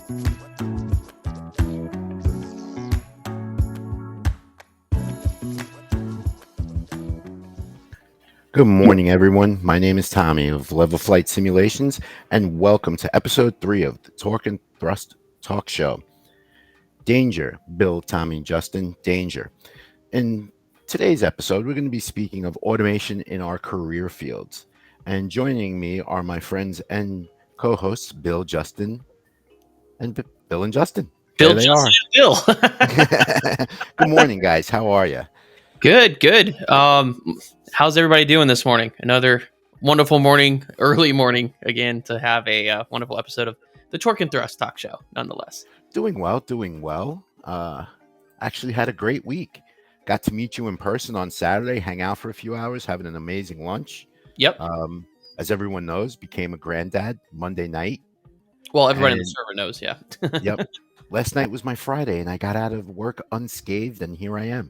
Good morning, everyone. My name is Tommy of Level Flight Simulations, and welcome to episode 3 of the Torque and Thrust Talk Show. Danger, Bill, Tommy, Justin, danger. In today's episode, we're going to be speaking of automation in our career fields. And joining me are my friends and co-hosts, Bill, Justin, and Bill and Justin. Bill, There they Justin, are. and Bill. Good morning, guys. How are you? Good. How's everybody doing this morning? Another wonderful morning, early morning again, to have a wonderful episode of the Torque and Thrust Talk Show. Nonetheless, Doing well. Actually had a great week. Got to meet you in person on Saturday, hang out for a few hours, having an amazing lunch. Yep. As everyone knows, became a granddad Monday night. Well, everybody in the server knows, yeah. Yep. Last night was my Friday, and I got out of work unscathed, and here I am.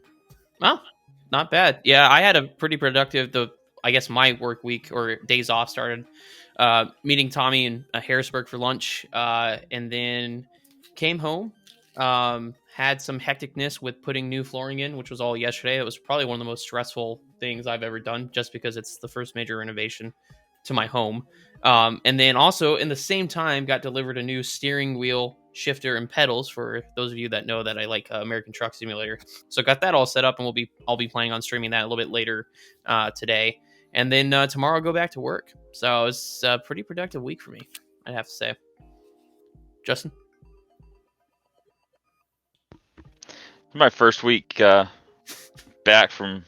Well, not bad. Yeah, I had a pretty productive, my work week or days off started meeting Tommy in Harrisburg for lunch, and then came home. Had some hecticness with putting new flooring in, which was all yesterday. It was probably one of the most stressful things I've ever done, just because it's the first major renovation to my home. And then also in the same time got delivered a new steering wheel, shifter, and pedals for those of you that know that I like American Truck Simulator. So got that all set up, and I'll be planning on streaming that a little bit later today. And then tomorrow I'll go back to work. So it was a pretty productive week for me, I'd have to say. Justin? My first week back from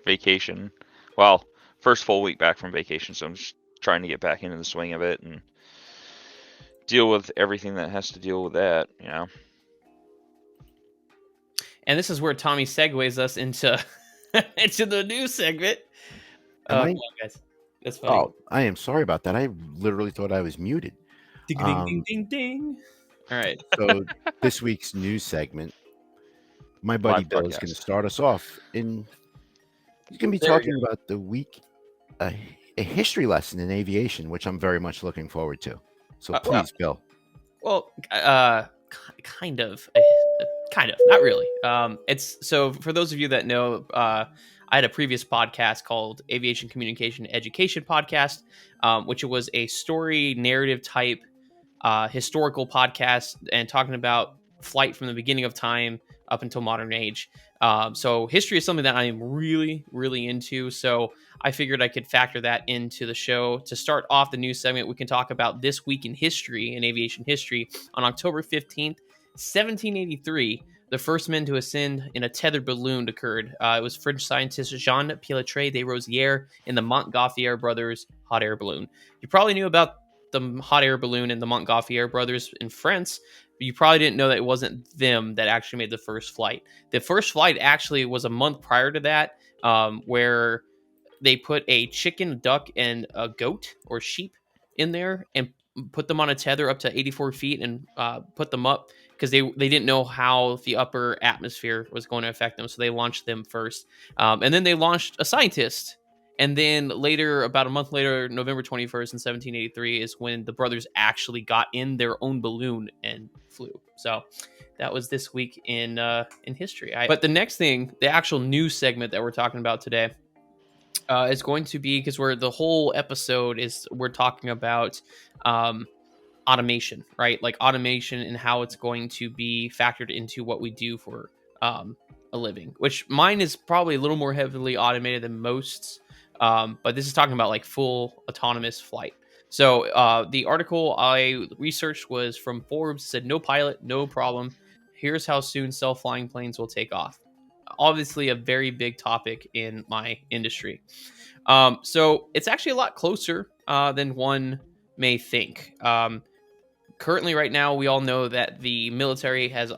vacation. Well, first full week back from vacation, so I'm just trying to get back into the swing of it and deal with everything that has to deal with that, you know. And this is where Tommy segues us into into the new segment. Am I? Come on, guys. That's funny. Oh, I am sorry about that. I literally thought I was muted. Ding, ding, ding, ding. All right. So this week's news segment, my buddy Live Bill is podcast. going to start us off. He's going to be There we talking about the week, a history lesson in aviation, which I'm very much looking forward to. So please, Bill. Well, kind of, not really. It's so for those of you that know, I had a previous podcast called Aviation Communication Education Podcast, which was a story narrative type historical podcast and talking about flight from the beginning of time up until modern age. So history is something that I am really, really into. So I figured I could factor that into the show. To start off the news segment, we can talk about this week in history, in aviation history. On October 15th, 1783, the first men to ascend in a tethered balloon occurred. It was French scientist Jean-Pilotre de Rosière in the Montgolfier brothers hot air balloon. You probably knew about the hot air balloon and the Montgolfier brothers in France, but you probably didn't know that it wasn't them that actually made the first flight. The first flight actually was a month prior to that, where they put a chicken, duck, and a goat or sheep in there and put them on a tether up to 84 feet and put them up because they didn't know how the upper atmosphere was going to affect them. So they launched them first. And then they launched a scientist. And then later, about a month later, November 21st in 1783 is when the brothers actually got in their own balloon and flew. So that was this week in history. But the next thing, the actual news segment that we're talking about today, is going to be, because the whole episode we're talking about automation, right? Like automation and how it's going to be factored into what we do for a living, which mine is probably a little more heavily automated than most. But this is talking about like full autonomous flight. So the article I researched was from Forbes. Said no pilot, no problem. Here's how soon self-flying planes will take off. Obviously a very big topic in my industry. So it's actually a lot closer than one may think. Currently, right now, we all know that the military has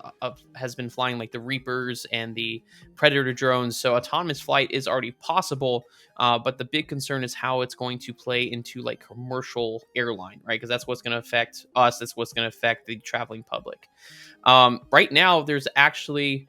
been flying like the Reapers and the Predator drones. So autonomous flight is already possible. But the big concern is how it's going to play into like commercial airline, right? Because that's what's going to affect us. That's what's going to affect the traveling public. Right now, there's actually,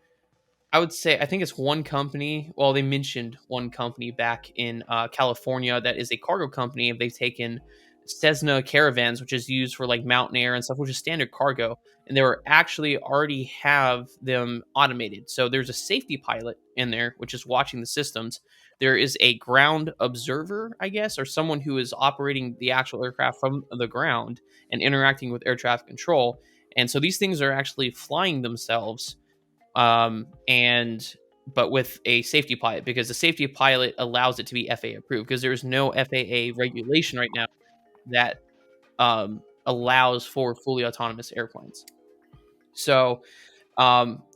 I think it's one company. Well, they mentioned one company back in California that is a cargo company. They've taken Cessna Caravans, which is used for like mountain air and stuff, which is standard cargo, and they were actually already have them automated. So there's a safety pilot in there, which is watching the systems. There is a ground observer, I guess, or someone who is operating the actual aircraft from the ground and interacting with air traffic control. And so these things are actually flying themselves, and but with a safety pilot, because the safety pilot allows it to be FAA approved, because there's no FAA regulation right now that allows for fully autonomous airplanes. So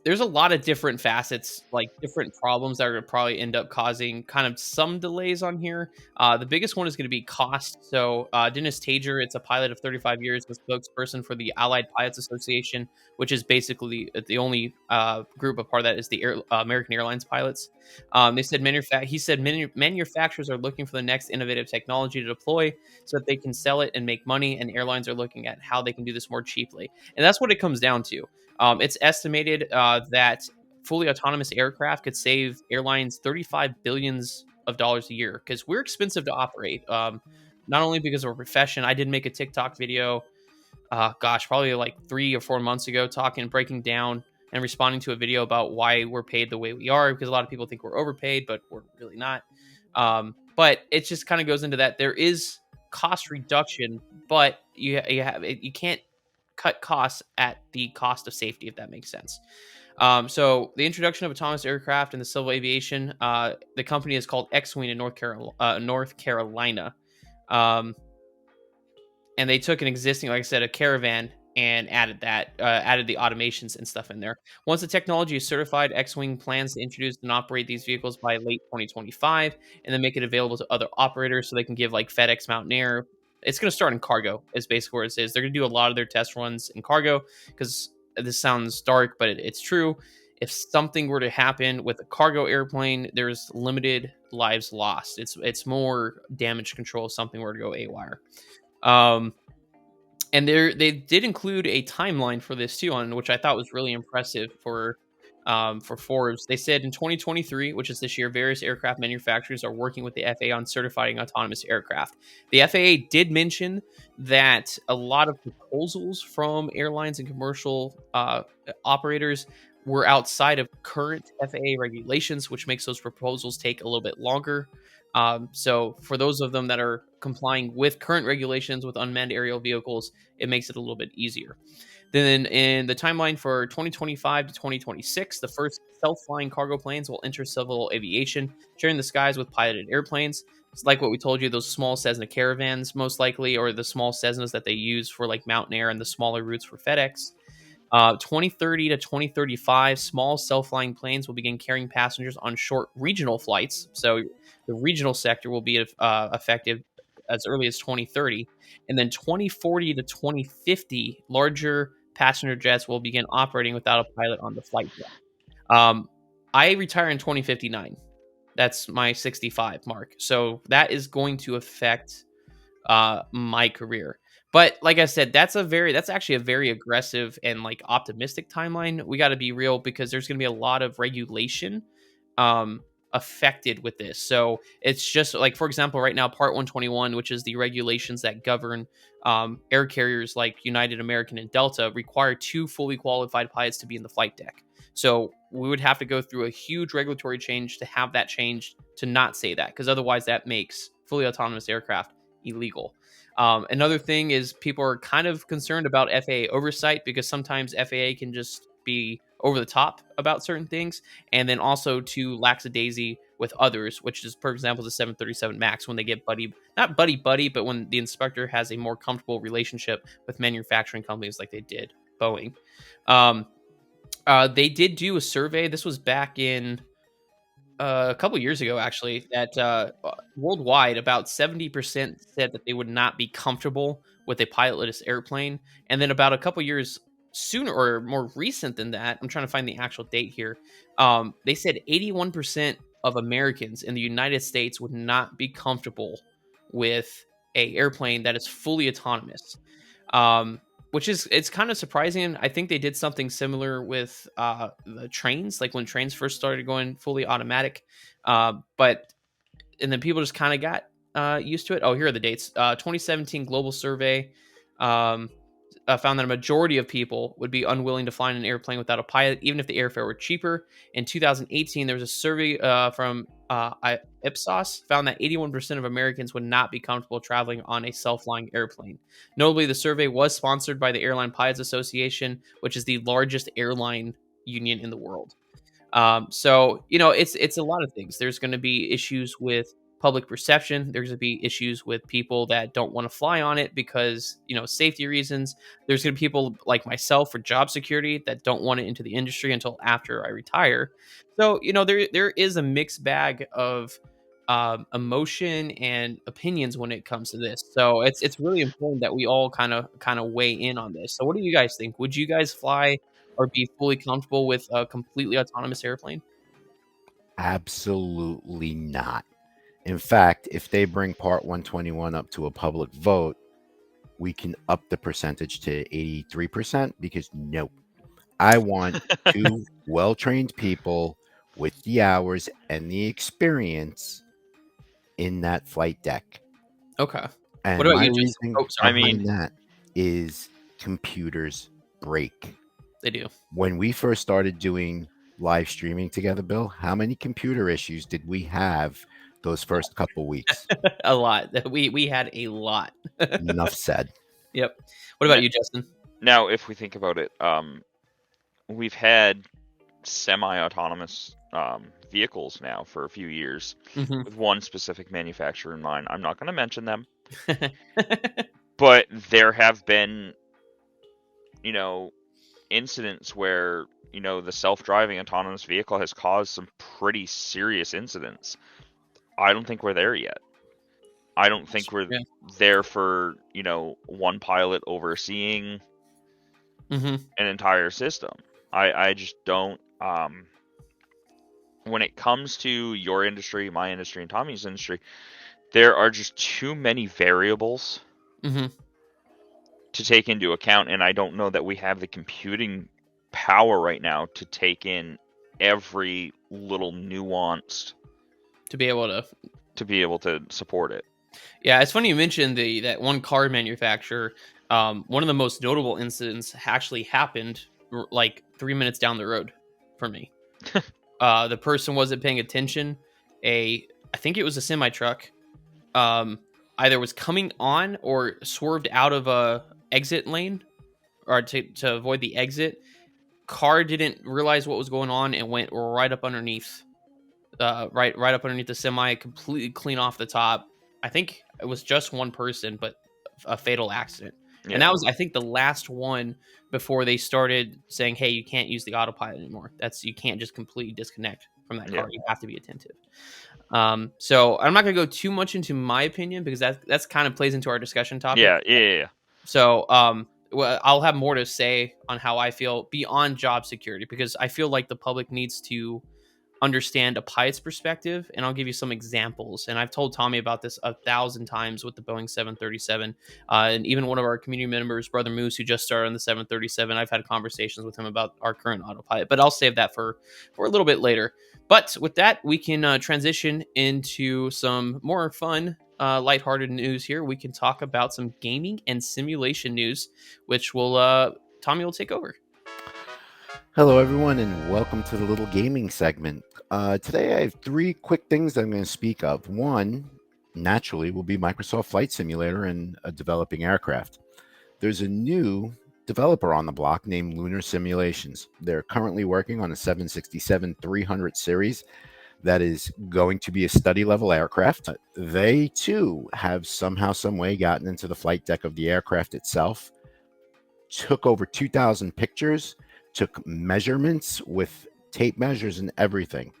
there's a lot of different facets, like different problems that are going to probably end up causing kind of some delays on here. The biggest one is going to be cost. So Dennis Tager, it's a pilot of 35 years, the spokesperson for the Allied Pilots Association, which is basically the only group of part of that is the American Airlines pilots. They said he said manufacturers are looking for the next innovative technology to deploy so that they can sell it and make money, and airlines are looking at how they can do this more cheaply. And that's what it comes down to. It's estimated that fully autonomous aircraft could save airlines $35 billion a year, because we're expensive to operate. Not only because of our profession. I did make a TikTok video, probably like 3 or 4 months ago, breaking down and responding to a video about why we're paid the way we are, because a lot of people think we're overpaid, but we're really not. But it just kind of goes into that. There is cost reduction, but you can't cut costs at the cost of safety, if that makes sense. So the introduction of autonomous aircraft in the civil aviation, the company is called X-Wing in North Carolina. And they took an existing, like I said, a Caravan, and added the automations and stuff in there. Once the technology is certified, X-Wing plans to introduce and operate these vehicles by late 2025, and then make it available to other operators so they can give like FedEx, Mountain Air. It's going to start in cargo, is basically where it is. They're going to do a lot of their test runs in cargo, because this sounds dark, but it's true. If something were to happen with a cargo airplane, there's limited lives lost. It's more damage control if something were to go AWire. And they did include a timeline for this too, on which I thought was really impressive for Forbes. They said in 2023, which is this year, various aircraft manufacturers are working with the FAA on certifying autonomous aircraft. The FAA did mention that a lot of proposals from airlines and commercial operators were outside of current FAA regulations, which makes those proposals take a little bit longer. So for those of them that are complying with current regulations with unmanned aerial vehicles, it makes it a little bit easier. Then in the timeline for 2025 to 2026, the first self-flying cargo planes will enter civil aviation, sharing the skies with piloted airplanes. It's like what we told you, those small Cessna Caravans, most likely, or the small Cessnas that they use for like Mountain Air and the smaller routes for FedEx. 2030 to 2035, small self-flying planes will begin carrying passengers on short regional flights. So the regional sector will be effective as early as 2030. And then 2040 to 2050, larger passenger jets will begin operating without a pilot on the flight deck. I retire in 2059. That's my 65 mark. So that is going to affect my career. But like I said, that's actually a very aggressive and like optimistic timeline. We got to be real, because there's going to be a lot of regulation affected with this. So it's just like, for example, right now, Part 121, which is the regulations that govern air carriers like United, American, and Delta, require 2 fully qualified pilots to be in the flight deck. So we would have to go through a huge regulatory change to have that changed to not say that, because otherwise that makes fully autonomous aircraft illegal. Another thing is, people are kind of concerned about FAA oversight, because sometimes FAA can just be over the top about certain things, and then also to lackadaisy with others, which is, for example, the 737 MAX, when they get not buddy, but when the inspector has a more comfortable relationship with manufacturing companies like they did Boeing. They did do a survey. This was back in a couple years ago, actually, that worldwide, about 70% said that they would not be comfortable with a pilotless airplane. And then about a couple years sooner, or more recent than that, I'm trying to find the actual date here, they said 81% of Americans in the United States would not be comfortable with a airplane that is fully autonomous. Which is, it's kind of surprising. I think they did something similar with the trains, like when trains first started going fully automatic. And then people just kind of got used to it. Oh, here are the dates. 2017 global survey found that a majority of people would be unwilling to fly in an airplane without a pilot, even if the airfare were cheaper. In 2018, there was a survey from Ipsos found that 81% of Americans would not be comfortable traveling on a self-flying airplane. Notably, the survey was sponsored by the Airline Pilots Association, which is the largest airline union in the world. So it's a lot of things. There's going to be issues with public perception. There's going to be issues with people that don't want to fly on it because safety reasons. There's going to be people like myself for job security that don't want it into the industry until after I retire. So there is a mixed bag of emotion and opinions when it comes to this. So it's really important that we all kind of weigh in on this. So what do you guys think? Would you guys fly or be fully comfortable with a completely autonomous airplane? Absolutely not. In fact, if they bring Part 121 up to a public vote, we can up the percentage to 83% because nope. I want two well trained people with the hours and the experience in that flight deck. Okay. And What about my you, Jason? reasoning Oh, sorry. I mean- behind that is computers break. They do. When we first started doing live streaming together, Bill, how many computer issues did we have those first couple weeks? A lot. We had a lot. Enough said. Yep. What about you, Justin? Now, if we think about it, we've had semi-autonomous vehicles now for a few years Mhm. with one specific manufacturer in mind. I'm not going to mention them, but there have been, incidents where, the self-driving autonomous vehicle has caused some pretty serious incidents. I don't think we're there yet. I don't think we're Yeah. there for, one pilot overseeing Mhm. an entire system. I just don't. When it comes to your industry, my industry, and Tommy's industry, there are just too many variables Mhm. to take into account, and I don't know that we have the computing power right now to take in every little nuanced To be able to support it. Yeah, it's funny you mentioned that one car manufacturer. One of the most notable incidents actually happened like 3 minutes down the road for me. The person wasn't paying attention. I think it was a semi truck. Either was coming on or swerved out of a exit lane, or to avoid the exit. Car didn't realize what was going on and went right up underneath. Right up underneath the semi, completely clean off the top. I think it was just one person, but a fatal accident. Yeah. And that was, I think, the last one before they started saying, "Hey, you can't use the autopilot anymore. You can't just completely disconnect from that car. Yeah. You have to be attentive." So I'm not going to go too much into my opinion because that's kind of plays into our discussion topic. Yeah. So, well, I'll have more to say on how I feel beyond job security because I feel like the public needs to understand a pilot's perspective, and I'll give you some examples. And I've told Tommy about this 1,000 times with the Boeing 737, and even one of our community members, Brother Moose, who just started on the 737. I've had conversations with him about our current autopilot, but I'll save that for a little bit later. But with that, we can transition into some more fun, lighthearted news here. We can talk about some gaming and simulation news, which will Tommy will take over. Hello, everyone, and welcome to the little gaming segment. Today, I have three quick things I'm going to speak of. One, naturally, will be Microsoft Flight Simulator and a developing aircraft. There's a new developer on the block named Lunar Simulations. They're currently working on a 767-300 series that is going to be a study-level aircraft. They, too, have somehow, some way gotten into the flight deck of the aircraft itself, took over 2,000 pictures, took measurements with tape measures and everything.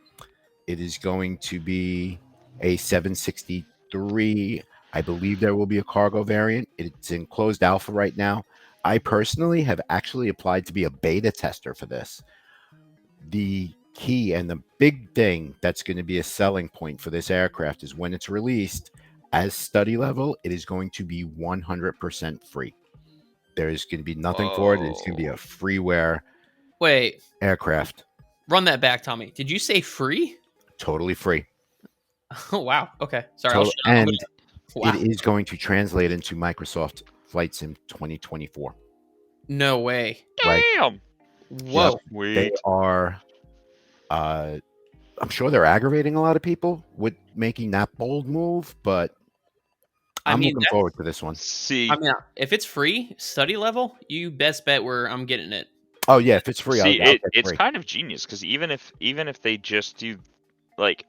It is going to be a 763. I believe there will be a cargo variant. It's in closed alpha right now. I personally have actually applied to be a beta tester for this. The key and the big thing that's going to be a selling point for this aircraft is when it's released as study level, it is going to be 100% free. There is going to be nothing for it. It's going to be a freeware Wait, aircraft. run that back, Tommy. Did you say free? Totally free. Oh wow. Okay. Sorry. And Wow. It is going to translate into Microsoft Flight Sim 2024. No way. Like, Damn. Whoa. they Sweet. are. I'm sure they're aggravating a lot of people with making that bold move, but I I'm mean, looking forward to this one. See, if it's free, study level, you best bet where I'm getting it. Oh yeah, if it's free, I'll get it's free. kind of genius because even if they just do like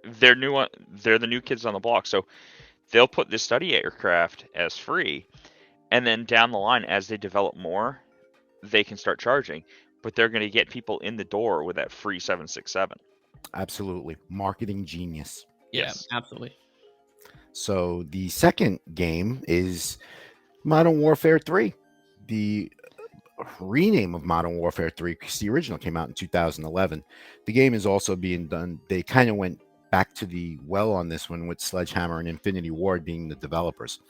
they're the new kids on the block, so they'll put this study aircraft as free, and then down the line as they develop more, they can start charging. But they're going to get people in the door with that free 767. Absolutely, marketing genius. Yes. Yeah, absolutely. So the second game is Modern Warfare 3. The rename of Modern Warfare 3, because the original came out in 2011. The game is also being done. They kind of went back to the well on this one with Sledgehammer and Infinity Ward being the developers.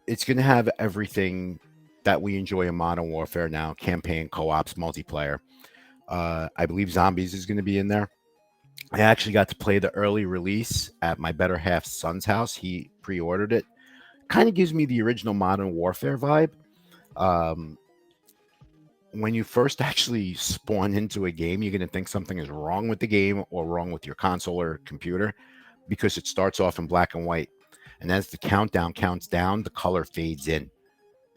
It's going to have everything that we enjoy in Modern Warfare now: campaign, co-ops, multiplayer. I believe zombies is going to be in there. I actually got to play the early release at my better half's son's house. He pre-ordered it. Kind of gives me the original Modern Warfare vibe. When you first actually spawn into a game, you're going to think something is wrong with the game or wrong with your console or computer, because it starts off in black and white. And as the countdown counts down, the color fades in.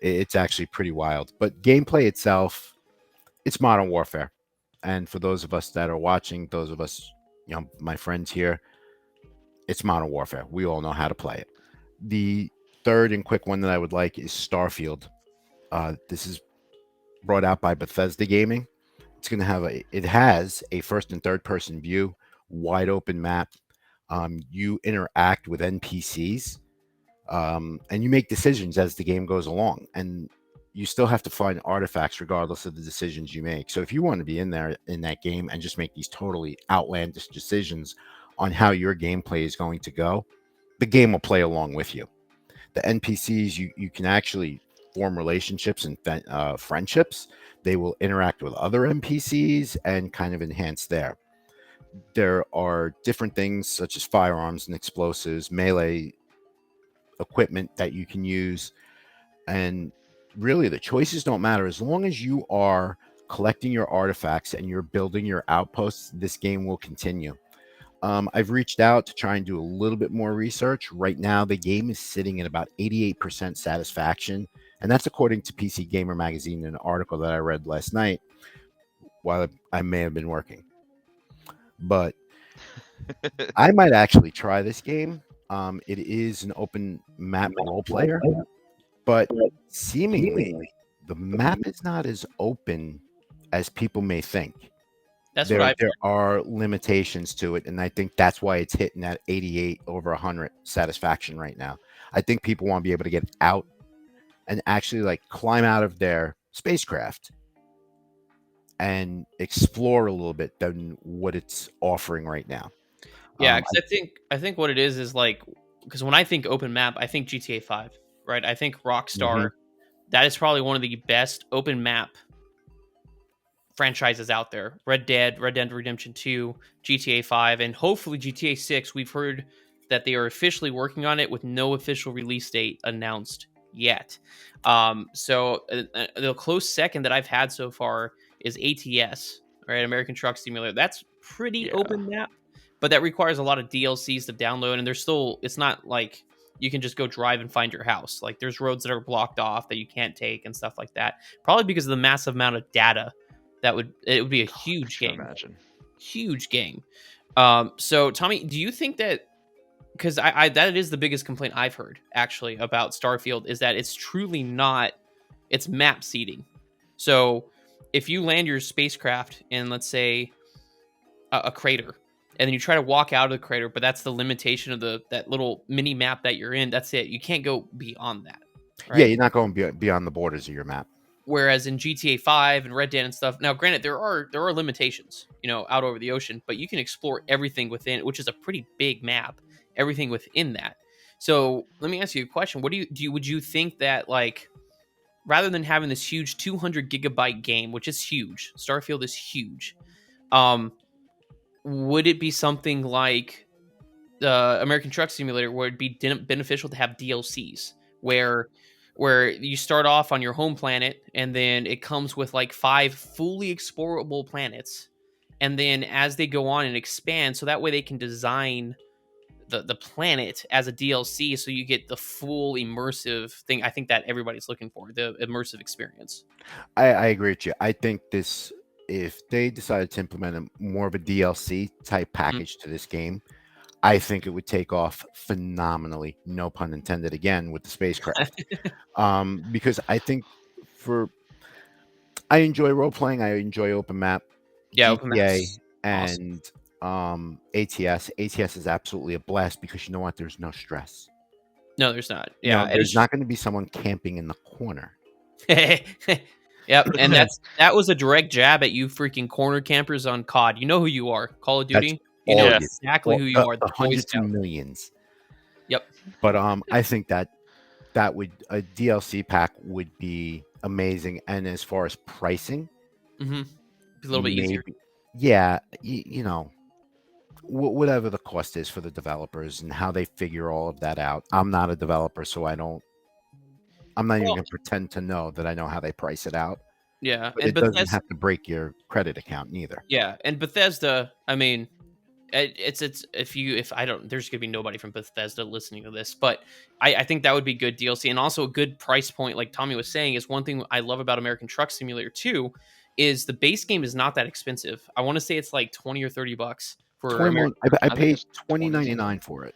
It's actually pretty wild. But gameplay itself, it's Modern Warfare. And for those of us that are watching, those of us, my friends here, it's Modern Warfare. We all know how to play it. The third and quick one that I would like is Starfield. This is brought out by Bethesda Gaming. It's going to have it has a first and third person view, wide open map. You interact with NPCs, and you make decisions as the game goes along, and you still have to find artifacts regardless of the decisions you make. So if you want to be in there in that game and just make these totally outlandish decisions on how your gameplay is going to go, the game will play along with you. The NPCs, you can actually form relationships and friendships. They will interact with other NPCs and kind of enhance there. There are different things such as firearms and explosives, melee equipment that you can use. And really, the choices don't matter. As long as you are collecting your artifacts and you're building your outposts, this game will continue. I've reached out to try and do a little bit more research. Right now, the game is sitting at about 88% satisfaction. And that's according to PC Gamer Magazine, an article that I read last night while I may have been working. But I might actually try this game. It is an open map role player, but seemingly the map is not as open as people may think. That's what There are limitations to it, and I think that's why it's hitting that 88 over 100 satisfaction right now. I think people want to be able to get out and actually like climb out of their spacecraft and explore a little bit than what it's offering right now. Yeah, because I think what it is like, because when I think open map, I think GTA 5, right? I think Rockstar, that is probably one of the best open map franchises out there. Red Dead Redemption 2, GTA 5, and hopefully GTA 6. We've heard that they are officially working on it with no official release date announced yet. So the close second that I've had so far is ATS, right? American Truck Simulator. That's pretty open map, but that requires a lot of DLCs to download, and it's not like you can just go drive and find your house. Like there's roads that are blocked off that you can't take and stuff like that. Probably because of the massive amount of data it would be a huge game. Imagine. Huge game. So Tommy, do you think that, because I that is the biggest complaint I've heard actually about Starfield, is that it's truly not, it's map seeding. So if you land your spacecraft in, let's say, a crater, and then you try to walk out of the crater, but that's the limitation of that little mini map that you're in. That's it. You can't go beyond that. Right? Yeah, you're not going beyond the borders of your map. Whereas in GTA 5 and Red Dead and stuff, now granted there are limitations, out over the ocean, but you can explore everything within, which is a pretty big map, everything within that. So let me ask you a question: what would you think that, like, rather than having this huge 200 gigabyte game, which is huge, Starfield is huge, would it be something like American Truck Simulator, where it'd be beneficial to have DLCs, where you start off on your home planet, and then it comes with like 5 fully explorable planets, and then as they go on and expand, so that way they can design the planet as a DLC, so you get the full immersive thing. I think that everybody's looking for the immersive experience. I agree with you. I think this, if they decided to implement more of a DLC type package to this game, I think it would take off phenomenally. No pun intended again with the spacecraft. Because I think for I enjoy role playing. I enjoy open map, Yeah, open GTA, maps, awesome. and ATS. ATS is absolutely a blast because you know what? There's no stress. No, there's not. You know, Yeah, there's not going to be someone camping in the corner. Yep, and that was a direct jab at you freaking corner campers on COD. You know who you are, Call of That's Duty. You all know Yeah. of you. exactly who you are, the The Boy hundreds Scout. of millions. Yep. But I think that would a DLC pack would be amazing. And as far as pricing, Mm-hmm. A little bit easier. yeah, you know, whatever the cost is for the developers and how they figure all of that out. I'm not a developer, so I'm not even Well, going to pretend to know that I know how they price it out. yeah, But and it doesn't Bethesda. have to break your credit account neither. Yeah, and Bethesda. I mean, it's if I don't, there's gonna be nobody from Bethesda listening to this, but I think that would be good DLC and also a good price point. Like Tommy was saying, is one thing I love about American Truck Simulator 2 is the base game is not that expensive. I want to say it's like $20 or $30 for American. I I think paid it's $20.99 for it.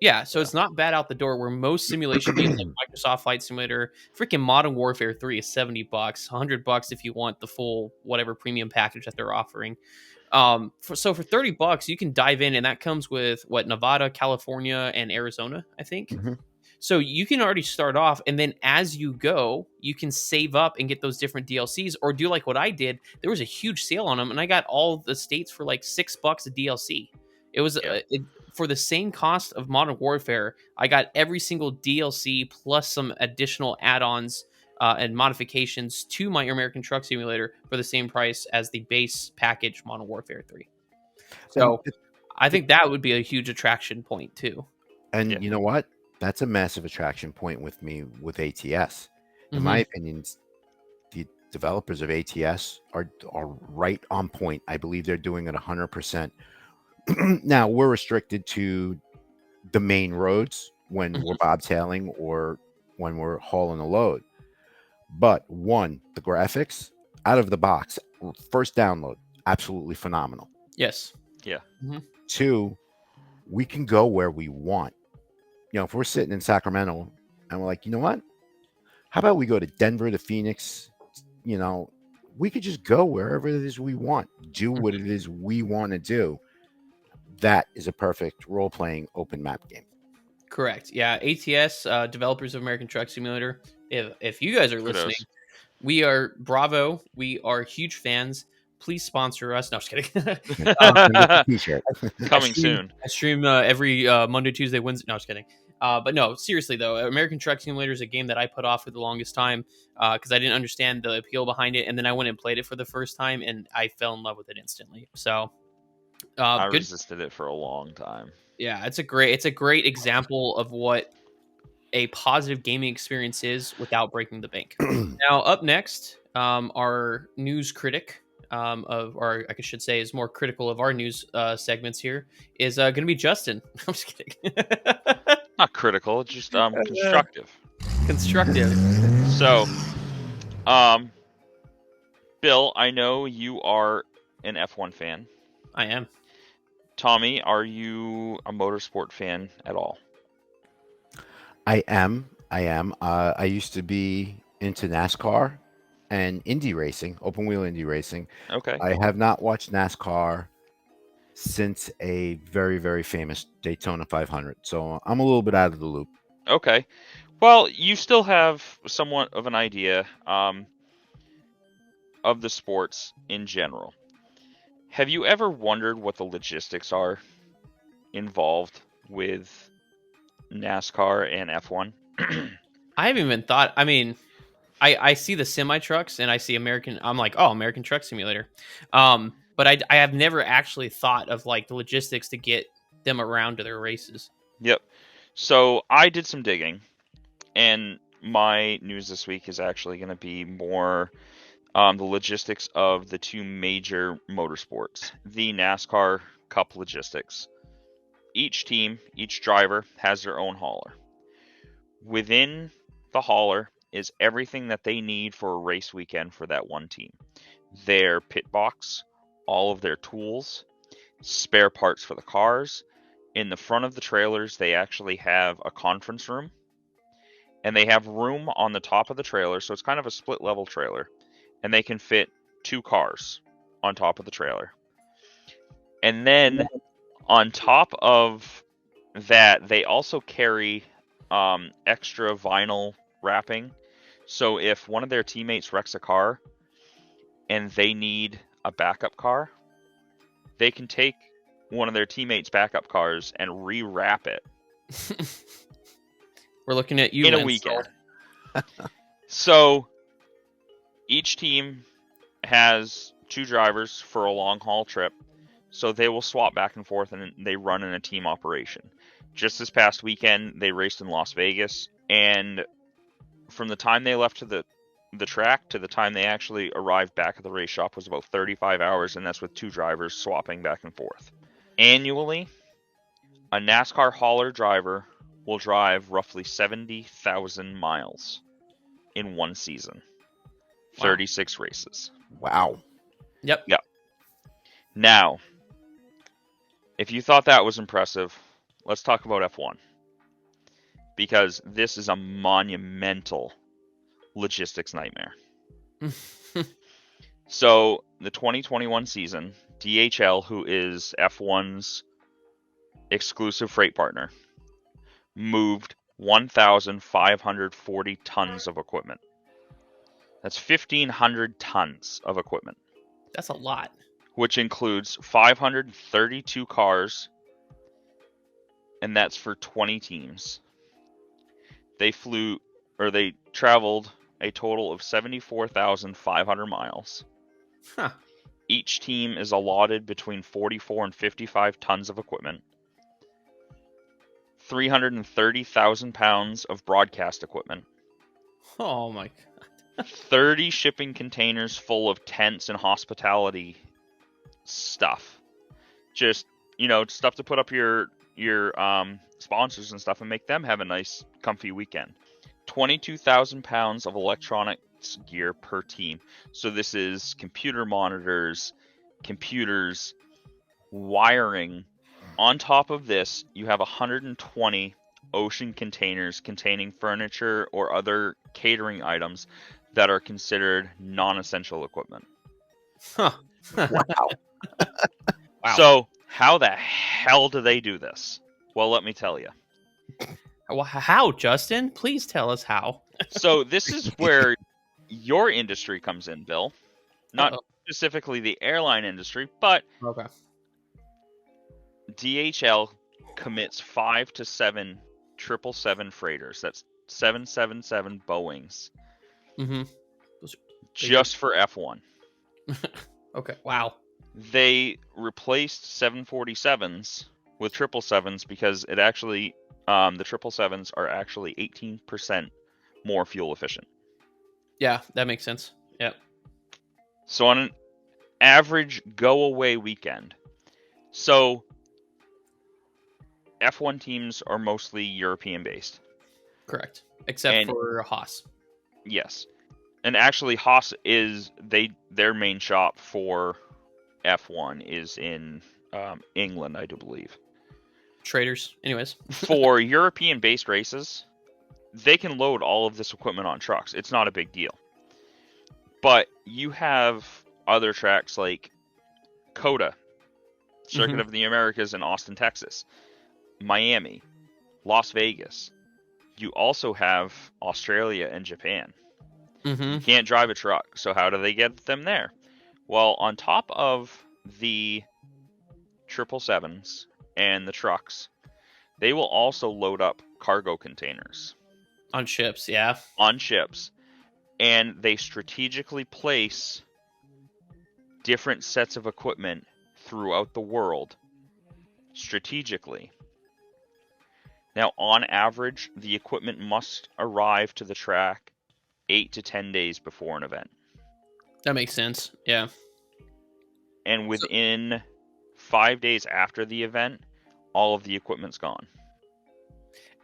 Yeah, so Yeah. it's not bad out the door. Where most simulation games like Microsoft Flight Simulator, freaking Modern Warfare 3 is $70, $100 if you want the full whatever premium package that they're offering. So for $30, you can dive in, and that comes with what Nevada, California, and Arizona, I think. Mhm. So you can already start off, and then as you go, you can save up and get those different DLCs, or do like what I did. There was a huge sale on them, and I got all the states for like $6 a DLC. It was Yeah. for the same cost of Modern Warfare. I got every single DLC plus some additional add-ons and modifications to my American Truck Simulator for the same price as the base package Modern Warfare 3. And So I think that would be a huge attraction point too. Yeah. you know what? That's a massive attraction point with me with ATS. In Mhm. my opinion, the developers of ATS are right on point. I believe they're doing it 100%. Now we're restricted to the main roads when we're bobtailing or when we're hauling a load. But one, the graphics out of the box, first download, absolutely phenomenal. Yes. Two, we can go where we want. You know, if we're sitting in Sacramento and we're like, you know what? How about we go to Denver, to Phoenix? You know, we could just go wherever it is we want, do what it is we want to do. That is a perfect role playing open map game. Correct. Yeah. ATS, developers of American Truck Simulator. If you guys are Kudos. listening, we are bravo. We are huge fans. Please sponsor us. No, just kidding. T-shirt. Coming soon. I stream every Monday, Tuesday, Wednesday. No, just kidding. But no, seriously though, American Truck Simulator is a game that I put off for the longest time because I didn't understand the appeal behind it, and then I went and played it for the first time, and I fell in love with it instantly. So, I good. resisted it for a long time. Yeah, it's a great example of what a positive gaming experience is without breaking the bank. Now, up next, our news critic or I should say, is more critical of our news segments here, is going to be Justin. I'm just kidding. Not critical, it's just constructive. Constructive. So, Bill, I know you are an F1 fan. I am. Tommy, are you a motorsport fan at all? I am. I used to be into NASCAR and Indy racing, open wheel Indy racing. Okay. I have not watched NASCAR since a very, very famous Daytona 500. So I'm a little bit out of the loop. Okay. Well, you still have somewhat of an idea of the sports in general. Have you ever wondered what the logistics are involved with NASCAR and F1? I haven't even thought. I mean, I see the semi trucks and I see American. I'm like, oh, American Truck Simulator. But I have never actually thought of like the logistics to get them around to their races. Yep. So I did some digging, and my news this week is actually going to be more the logistics of the two major motorsports, the NASCAR Cup logistics. Each team, each driver has their own hauler. Within the hauler is everything that they need for a race weekend for that one team. Their pit box, all of their tools, spare parts for the cars. In the front of the trailers, they actually have a conference room, and they have room on the top of the trailer, so it's kind of a split level trailer, and they can fit 2 cars on top of the trailer. And then on top of that, they also carry extra vinyl wrapping, so if one of their teammates wrecks a car and they need a backup car, they can take one of their teammates' backup cars and rewrap it. We're looking at you in a Lance. weekend. So each team has 2 drivers for a long haul trip, so they will swap back and forth, and they run in a team operation. Just this past weekend, they raced in Las Vegas, and from the time they left to the track to the time they actually arrived back at the race shop was about 35 hours, and that's with 2 drivers swapping back and forth. Annually, a NASCAR hauler driver will drive roughly 70,000 miles in one season. Wow. 36 races. Wow. Yep. Now, if you thought that was impressive, let's talk about F1. Because this is a monumental logistics nightmare. So, the 2021 season, DHL, who is F1's exclusive freight partner, moved 1,540 tons of equipment. That's 1,500 tons of equipment. That's a lot. Which includes 532 cars, and that's for 20 teams. They traveled a total of 74,500 miles. Huh. Each team is allotted between 44 and 55 tons of equipment, 330,000 pounds of broadcast equipment, Oh my god. 30 shipping containers full of tents and hospitality stuff. Just, stuff to put up your sponsors and stuff and make them have a nice, comfy weekend. 22,000 pounds of electronics gear per team. So this is computer monitors, computers, wiring. On top of this, you have 120 ocean containers containing furniture or other catering items that are considered non-essential equipment. Huh. Wow. Wow. So, how the hell do they do this? Well, let me tell you. Well, how, Justin? Please tell us how. So, this is where your industry comes in, Bill. Not Uh-oh. specifically the airline industry, but Okay. DHL commits 5 to 7 777 freighters. That's 777 Boeings. Mm-hmm. Just for F1. Okay. Wow. They replaced 747s with 777s because it actually, the 777s are actually 18% more fuel efficient. Yeah, that makes sense. Yep. So on an average go-away weekend, so F1 teams are mostly European-based. Correct. Except for Haas. Yes. And actually, Haas is their main shop for F1 is in England, I do believe. Traders. Anyways. For European-based races, they can load all of this equipment on trucks. It's not a big deal. But you have other tracks like COTA, Circuit of the Americas in Austin, Texas, Miami, Las Vegas. You also have Australia and Japan. Mm-hmm. You can't drive a truck, so how do they get them there? Well, on top of the 777s and the trucks, they will also load up cargo containers. On ships, yeah. On ships. And they strategically place different sets of equipment throughout the world strategically. Now, on average, the equipment must arrive to the track 8 to 10 days before an event. That makes sense. Yeah. And within 5 days after the event, all of the equipment's gone.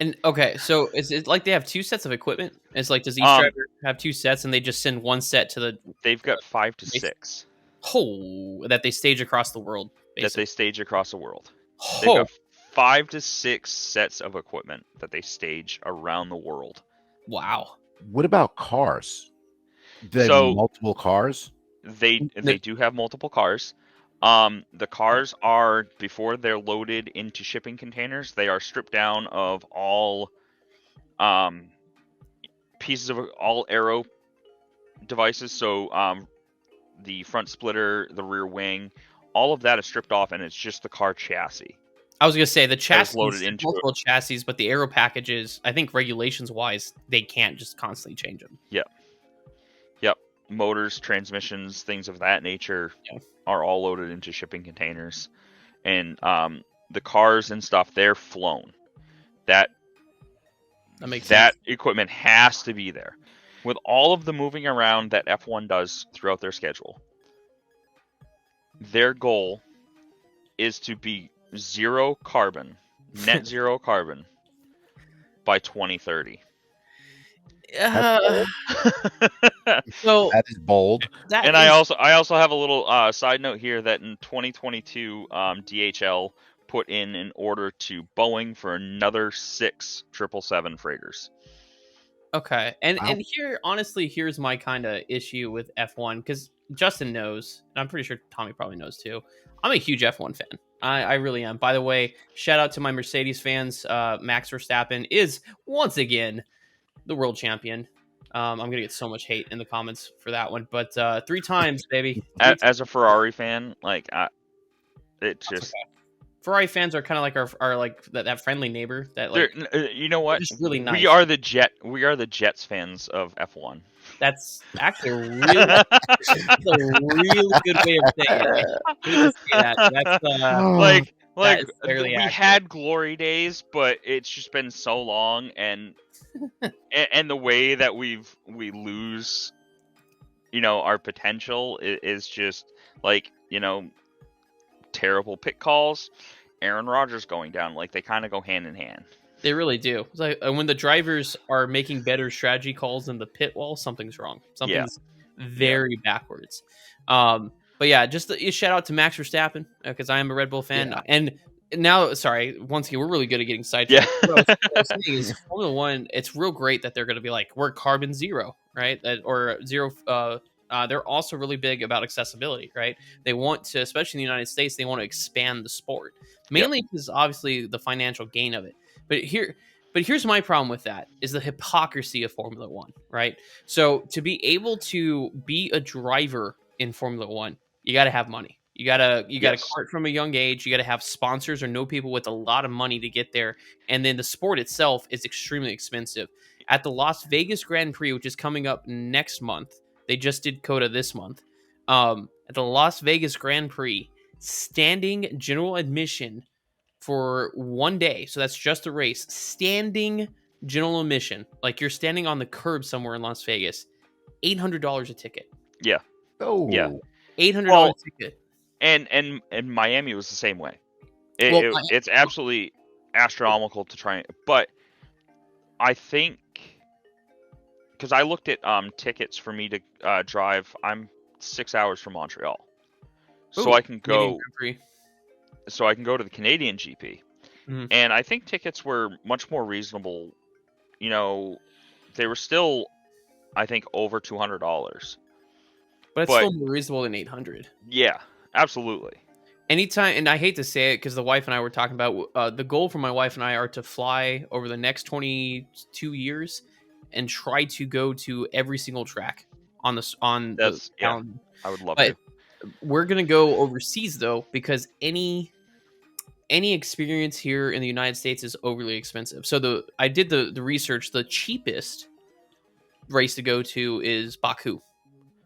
And okay, so is it like they have 2 sets of equipment? It's like, does each driver have 2 sets and they just send 1 set to the? They've got 5 to 6. Oh, that they stage across the world. Basically. That they stage across the world. Oh. They've got 5 to 6 sets of equipment that they stage around the world. Wow. What about cars? They have multiple cars? They do have multiple cars. The cars are, before they're loaded into shipping containers, they are stripped down of all pieces of all aero devices. So the front splitter, the rear wing, all of that is stripped off, and it's just the car chassis. I was gonna say the chassis loaded into multiple chassis, but the aero packages, I think regulations wise, they can't just constantly change them. Yep. Motors, transmissions, things of that nature are all loaded into shipping containers, and the cars and stuff, they're flown. That makes sense. That equipment has to be there. With all of the moving around that F1 does throughout their schedule, their goal is to be zero carbon, net zero carbon, by 2030. So that is bold. I also have a little side note here that in 2022, DHL put in an order to Boeing for another 6 777 freighters. Okay, and here, honestly, here's my kind of issue with F1, because Justin knows, and I'm pretty sure Tommy probably knows too. I'm a huge F1 fan. I really am. By the way, shout out to my Mercedes fans. Max Verstappen is once again the world champion. I'm gonna get so much hate in the comments for that one, but 3 times, baby. As a Ferrari fan, like it just Ferrari fans are kind of like our like that friendly neighbor that, like, you know what? Just really nice. We are the Jets fans of F1. That's actually a really good way of saying it. I hate to say that. That's we had glory days, but it's just been so long, and the way that we lose, our potential is just like, terrible pit calls, Aaron Rodgers going down, like they kind of go hand in hand. They really do. It's like when the drivers are making better strategy calls in the pit wall, something's wrong. Something's very backwards. But yeah, just a shout out to Max Verstappen, because I am a Red Bull fan. Yeah. And now, sorry, once again, we're really good at getting sidetracked. Yeah. What I was saying is, Formula One, it's real great that they're going to be like, we're carbon zero, right? Or zero. They're also really big about accessibility, right? They want to, especially in the United States, they want to expand the sport, mainly because obviously the financial gain of it. But here's my problem with that, is the hypocrisy of Formula One, right? So to be able to be a driver in Formula One, you got to have money. You got to start from a young age. You got to have sponsors or know people with a lot of money to get there. And then the sport itself is extremely expensive. At the Las Vegas Grand Prix, which is coming up next month, they just did COTA this month. At the Las Vegas Grand Prix, standing general admission for 1 day, so that's just a race, standing general admission, like you're standing on the curb somewhere in Las Vegas, $800 a ticket. Yeah. Oh. Yeah. $800 ticket. And Miami was the same way. It's absolutely astronomical to try, but I think, because I looked at tickets for me to drive, I'm 6 hours from Montreal, so I can go. So I can go to the Canadian GP, and I think tickets were much more reasonable. They were still, I think, over $200. But it's still more reasonable than $800. Yeah, absolutely. Anytime, and I hate to say it because the wife and I were talking about the goal for my wife and I are to fly over the next 22 years and try to go to every single track on the calendar. I would love to. We're gonna go overseas though, because any experience here in the United States is overly expensive. So I did the research. The cheapest race to go to is Baku,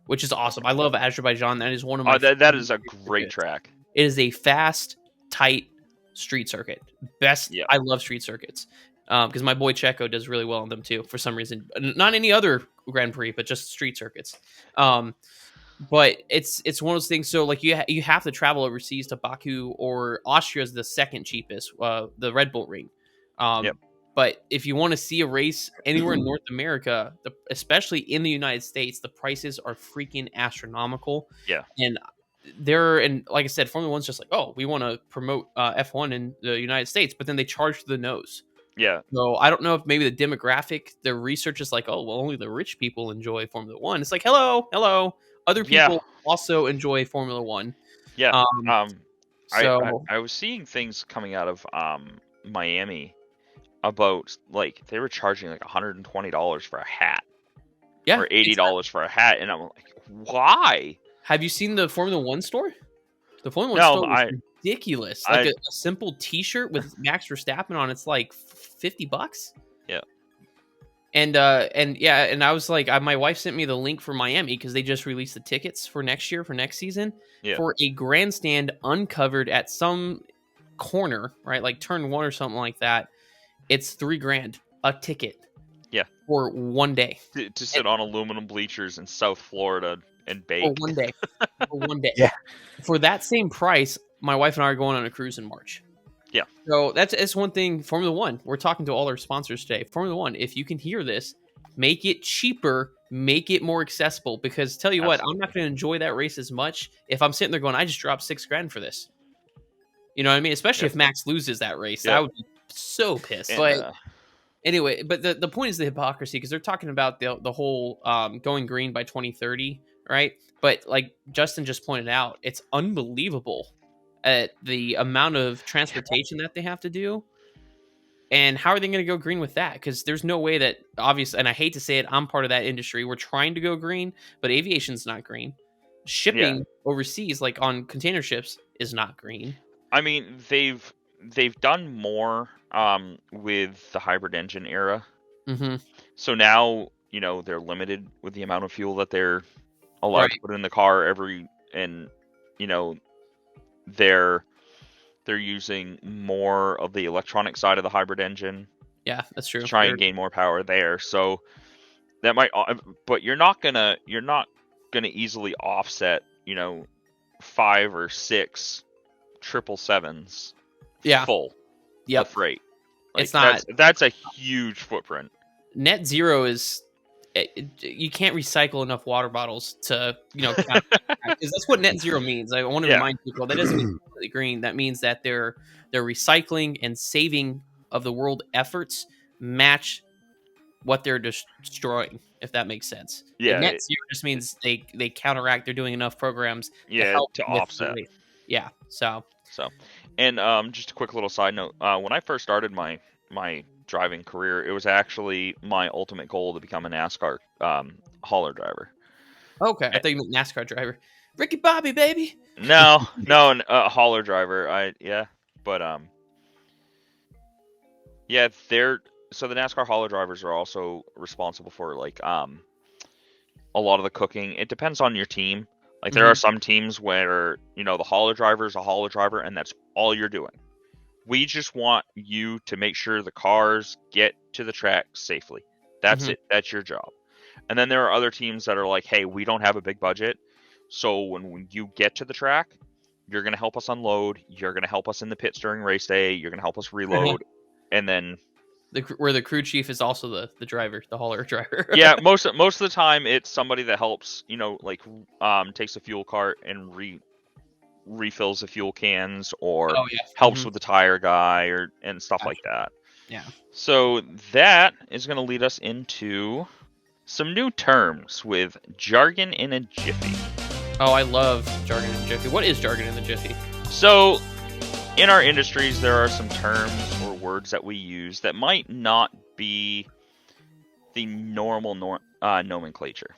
which is awesome. I love Azerbaijan. That is one of my that is a great track. It is a fast, tight, street circuit. Best. Yeah. I love street circuits because my boy Checo does really well on them too. For some reason, not any other Grand Prix, but just street circuits. But it's one of those things. So like you have to travel overseas to Baku, or Austria is the second cheapest, the Red Bull Ring. Yep. But if you want to see a race anywhere in North America, especially in the United States, the prices are freaking astronomical. Yeah. And like I said, Formula One's just like, oh, we want to promote F1 in the United States, but then they charge to the nose. Yeah. So I don't know if maybe the demographic, the research is like, oh, well, only the rich people enjoy Formula One. It's like, hello. Other people also enjoy Formula One. Yeah. So I was seeing things coming out of Miami about like they were charging like $120 for a hat. Yeah. Or $80 for a hat, and I'm like, why? Have you seen the Formula One store? The Formula One store is ridiculous. Like a simple T-shirt with Max Verstappen on, it's like $50. Yeah. And I was like, my wife sent me the link for Miami because they just released the tickets for next year, for next season, for a grandstand uncovered at some corner, right? Like turn 1 or something like that. It's $3,000 a ticket. Yeah. For one day. To sit on aluminum bleachers in South Florida and bake. For one day. For one day. Yeah. For that same price, my wife and I are going on a cruise in March. Yeah. So it's one thing. Formula One. We're talking to all our sponsors today. Formula One, if you can hear this, make it cheaper, make it more accessible. Because tell you what, I'm not going to enjoy that race as much if I'm sitting there going, I just dropped $6,000 for this. You know what I mean? Especially if Max loses that race. I would be so pissed. But anyway, but the point is the hypocrisy, because they're talking about the whole going green by 2030, right? But like Justin just pointed out, it's unbelievable at the amount of transportation that they have to do. And how are they going to go green with that? Because there's no way that, obviously, and I hate to say it, I'm part of that industry. We're trying to go green, but aviation's not green. Shipping overseas, like on container ships, is not green. I mean, they've done more with the hybrid engine era. Mm-hmm. So now, they're limited with the amount of fuel that they're allowed to put in the car they're using more of the electronic side of the hybrid engine. Yeah, that's true. To try and gain more power there. So that might, but you're not gonna easily offset, 5 or 6 777s full of freight. Like, it's not. That's a huge footprint. Net zero is. You can't recycle enough water bottles to, because that's what net zero means. I want to remind people that doesn't mean completely green. That means that they're recycling and saving of the world efforts match what they're destroying, if that makes sense. Yeah, and net zero just means they counteract. They're doing enough programs to help to offset. Yeah. So, and just a quick little side note. When I first started my driving career, it was actually my ultimate goal to become a NASCAR hauler driver. Okay, I thought you meant NASCAR driver. Ricky Bobby, baby. No, hauler driver. So the NASCAR hauler drivers are also responsible for like a lot of the cooking. It depends on your team. Like there are some teams where the hauler driver is a hauler driver, and that's all you're doing. We just want you to make sure the cars get to the track safely. That's it. That's your job. And then there are other teams that are like, hey, we don't have a big budget. So when you get to the track, you're going to help us unload. You're going to help us in the pits during race day. You're going to help us reload. And then... where the crew chief is also the driver, the hauler driver. Yeah, most of the time it's somebody that helps, takes a fuel cart and refills the fuel cans, or helps with the tire guy and stuff like that. Yeah. So that is going to lead us into some new terms with jargon in a jiffy. Oh, I love jargon in a jiffy. What is jargon in the jiffy? So in our industries, there are some terms or words that we use that might not be the normal nomenclature.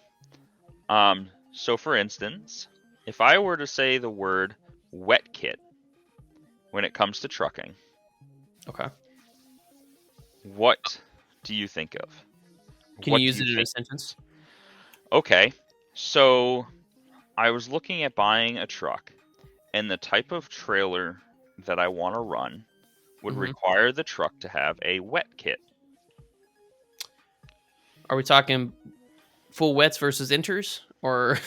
So for instance, if I were to say the word wet kit when it comes to trucking, okay, what do you think of? Can you use it in a sentence? Okay, so I was looking at buying a truck, and the type of trailer that I want to run would Mhm. require the truck to have a wet kit. Are we talking full wets versus inters, or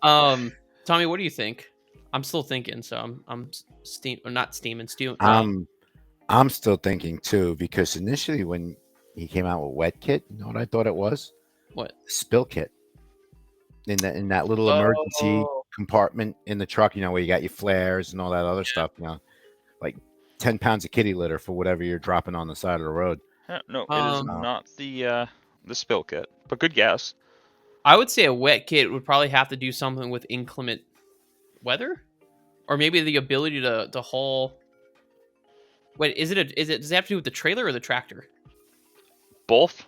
Tommy? What do you think? I'm still thinking, so I'm steam or not steaming, stew. I'm still thinking too, because initially when he came out with wet kit, you know what I thought it was? What? Spill kit. In that little emergency Oh, compartment in the truck, where you got your flares and all that other stuff, like 10 pounds of kitty litter for whatever you're dropping on the side of the road. No, it is um, not the spill kit, but good guess. I would say a wet kit would probably have to do something with inclement weather, or maybe the ability to haul. Wait, does it have to do with the trailer or the tractor? Both.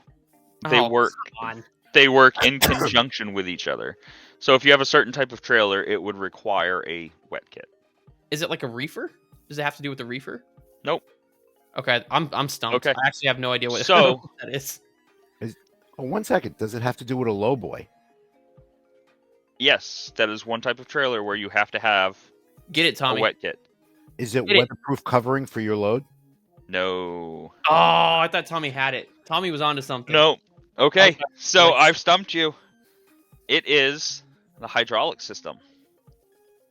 They Oh, work. come on. They work in conjunction with each other. So if you have a certain type of trailer, it would require a wet kit. Is it like a reefer? Does it have to do with the reefer? Nope. Okay, I'm stumped. Okay. I actually have no idea what, So- what that is. Oh, 1 second. Does it have to do with a low boy? Yes, that is one type of trailer where you have to have Get it, a Tommy. wet kit. Is it Get it. weatherproof covering for your load? No. Oh, I thought Tommy had it. Tommy was onto something. No. Okay. Okay. So Like- I've stumped you. It is the hydraulic system.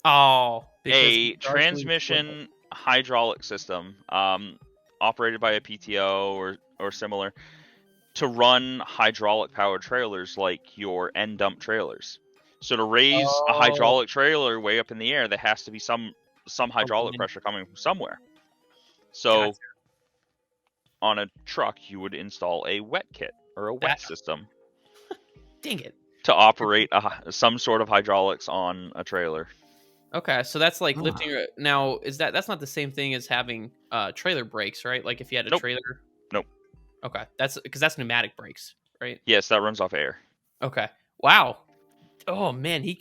Oh, because A he darkly- transmission hydraulic system, operated by a PTO or similar, to run hydraulic powered trailers like your end dump trailers. So to raise a Oh. hydraulic trailer way up in the air, there has to be some hydraulic in. pressure coming from somewhere. So Gotcha. on a truck, you would install a wet kit or a wet That- system Dang it. to operate some sort of hydraulics on a trailer. Okay, so that's like Ah. lifting your. Now, that's not the same thing as having trailer brakes, right? Like if you had a Nope. trailer. Nope. Okay, that's because that's pneumatic brakes, right? Yes, that runs off air. Okay. Wow. Oh man, That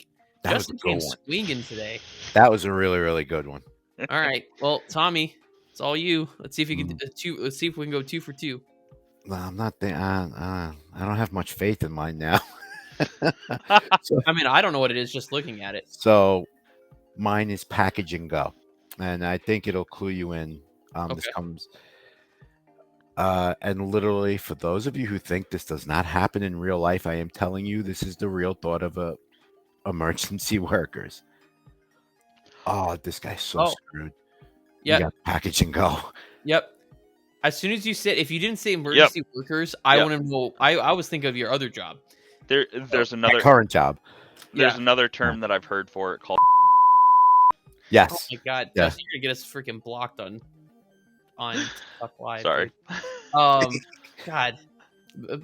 was a Justin good came one. swinging today. That was a really, really good one. All right. Well, Tommy, it's all you. Let's see if you can Mm. do two. Let's see if we can go 2 for 2. Well, I'm not there. I don't have much faith in mine now. I mean, I don't know what it is just looking at it. So mine is package and go, and I think it'll clue you in. This Okay. comes, and literally for those of you who think this does not happen in real life, I am telling you this is the real thought of emergency workers. Oh, this guy's so Oh. screwed. Yep. You got package and go. Yep. As soon as you said, if you didn't say emergency workers, I Yep. want to know. I was thinking of your other job. There's My another current job. there's Yeah. another term that I've heard for it called. Oh Yes. my god, Yeah. Justin, you're gonna get us freaking blocked on TikTok Live. Sorry. dude. God,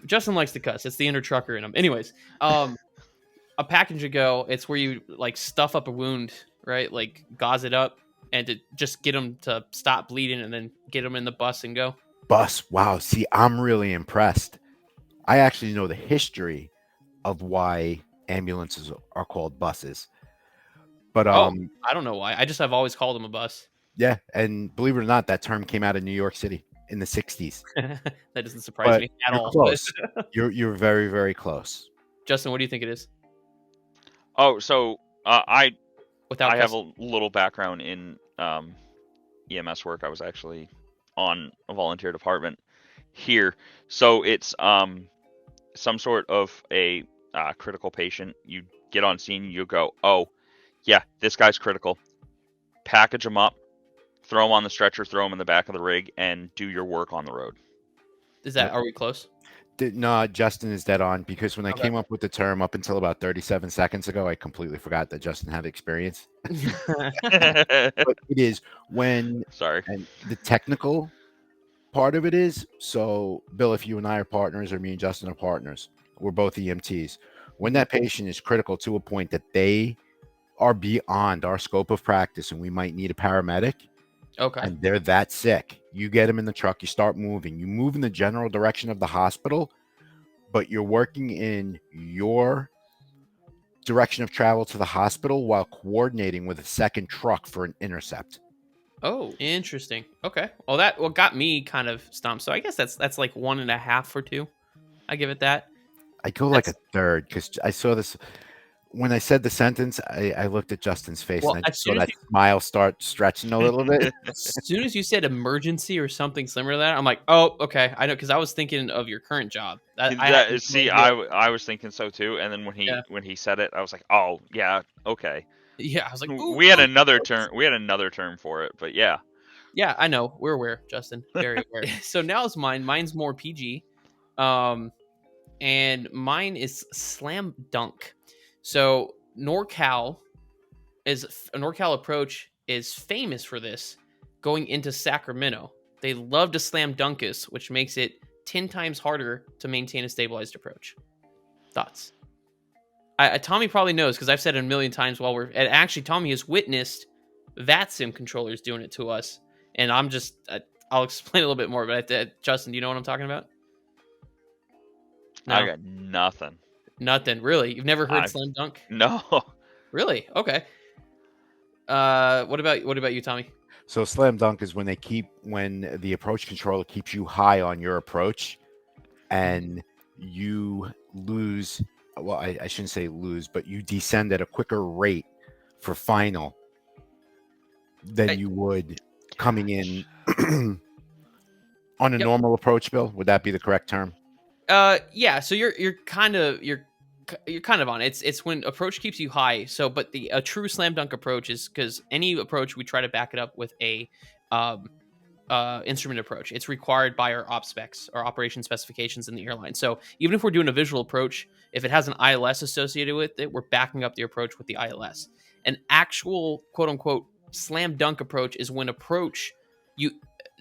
Justin likes to cuss. It's the inner trucker in him. Anyways, a package ago, it's where you like stuff up a wound, right? Like gauze it up, and to just get them to stop bleeding, and then get them in the bus and go. Bus. Wow. See, I'm really impressed. I actually know the history of why ambulances are called buses. But I don't know why. I've always called them a bus. yeah, and believe it or not, that term came out of New York City in the 60s. That doesn't surprise But me at you're all. close. You're very, very close. Justin, what do you think it is? Oh, so I Without have cussing? a little background in EMS work. I was actually on a volunteer department here, so it's some sort of a critical patient. You get on scene, you go, oh yeah, this guy's critical. Package him up, throw him on the stretcher, throw him in the back of the rig, and do your work on the road. Is that? Are we close? No, Justin is dead on, because when I Okay. came up with the term up until about 37 seconds ago, I completely forgot that Justin had experience. But it is when, Sorry. and the technical part of it is, so Bill, if you and I are partners, or me and Justin are partners, we're both EMTs. When that patient is critical to a point that they are beyond our scope of practice and we might need a paramedic, Okay. and they're that sick, you get them in the truck, you start moving, you move in the general direction of the hospital, but you're working in your direction of travel to the hospital while coordinating with a second truck for an intercept. Oh, interesting. Okay. Well, that got me kind of stumped. So I guess that's like 1.5 for 2. I give it that. I go like a third, because I saw this when I said the sentence, I looked at Justin's face Well, and I just saw that smile start stretching a little bit. as soon as you said emergency or something similar to that, I'm like, oh, okay, I know, because I was thinking of your current job. I had no See, idea. I was thinking so too, and then Yeah, when he said it, I was like, oh yeah, okay. yeah. I was like, ooh, We had ooh. another term. We had another term for it, but yeah. Yeah, I know. We're aware, Justin. Very aware. So now it's mine. Mine's more PG. And mine is slam dunk. So NorCal approach is famous for this. Going into Sacramento, they love to slam dunk us, which makes it 10 times harder to maintain a stabilized approach. Thoughts? Tommy probably knows because I've said it a million times while and actually Tommy has witnessed that sim controllers doing it to us, and I'm just I'll explain a little bit more. But Justin, do you know what I'm talking about? No, I got nothing. nothing really. You've never heard slam dunk? No. Really? Okay. What about you, Tommy? So slam dunk is when the approach controller keeps you high on your approach, and you lose. Well, I shouldn't say lose, but you descend at a quicker rate for final than you would coming in on a normal approach. Bill, would that be the correct term? Yeah. So you're kind of on it. It's when approach keeps you high. So, but a true slam dunk approach is because any approach we try to back it up with a instrument approach. It's required by our op specs, our operation specifications in the airline. So even if we're doing a visual approach, if it has an ILS associated with it, we're backing up the approach with the ILS. An actual quote unquote slam dunk approach is when approach you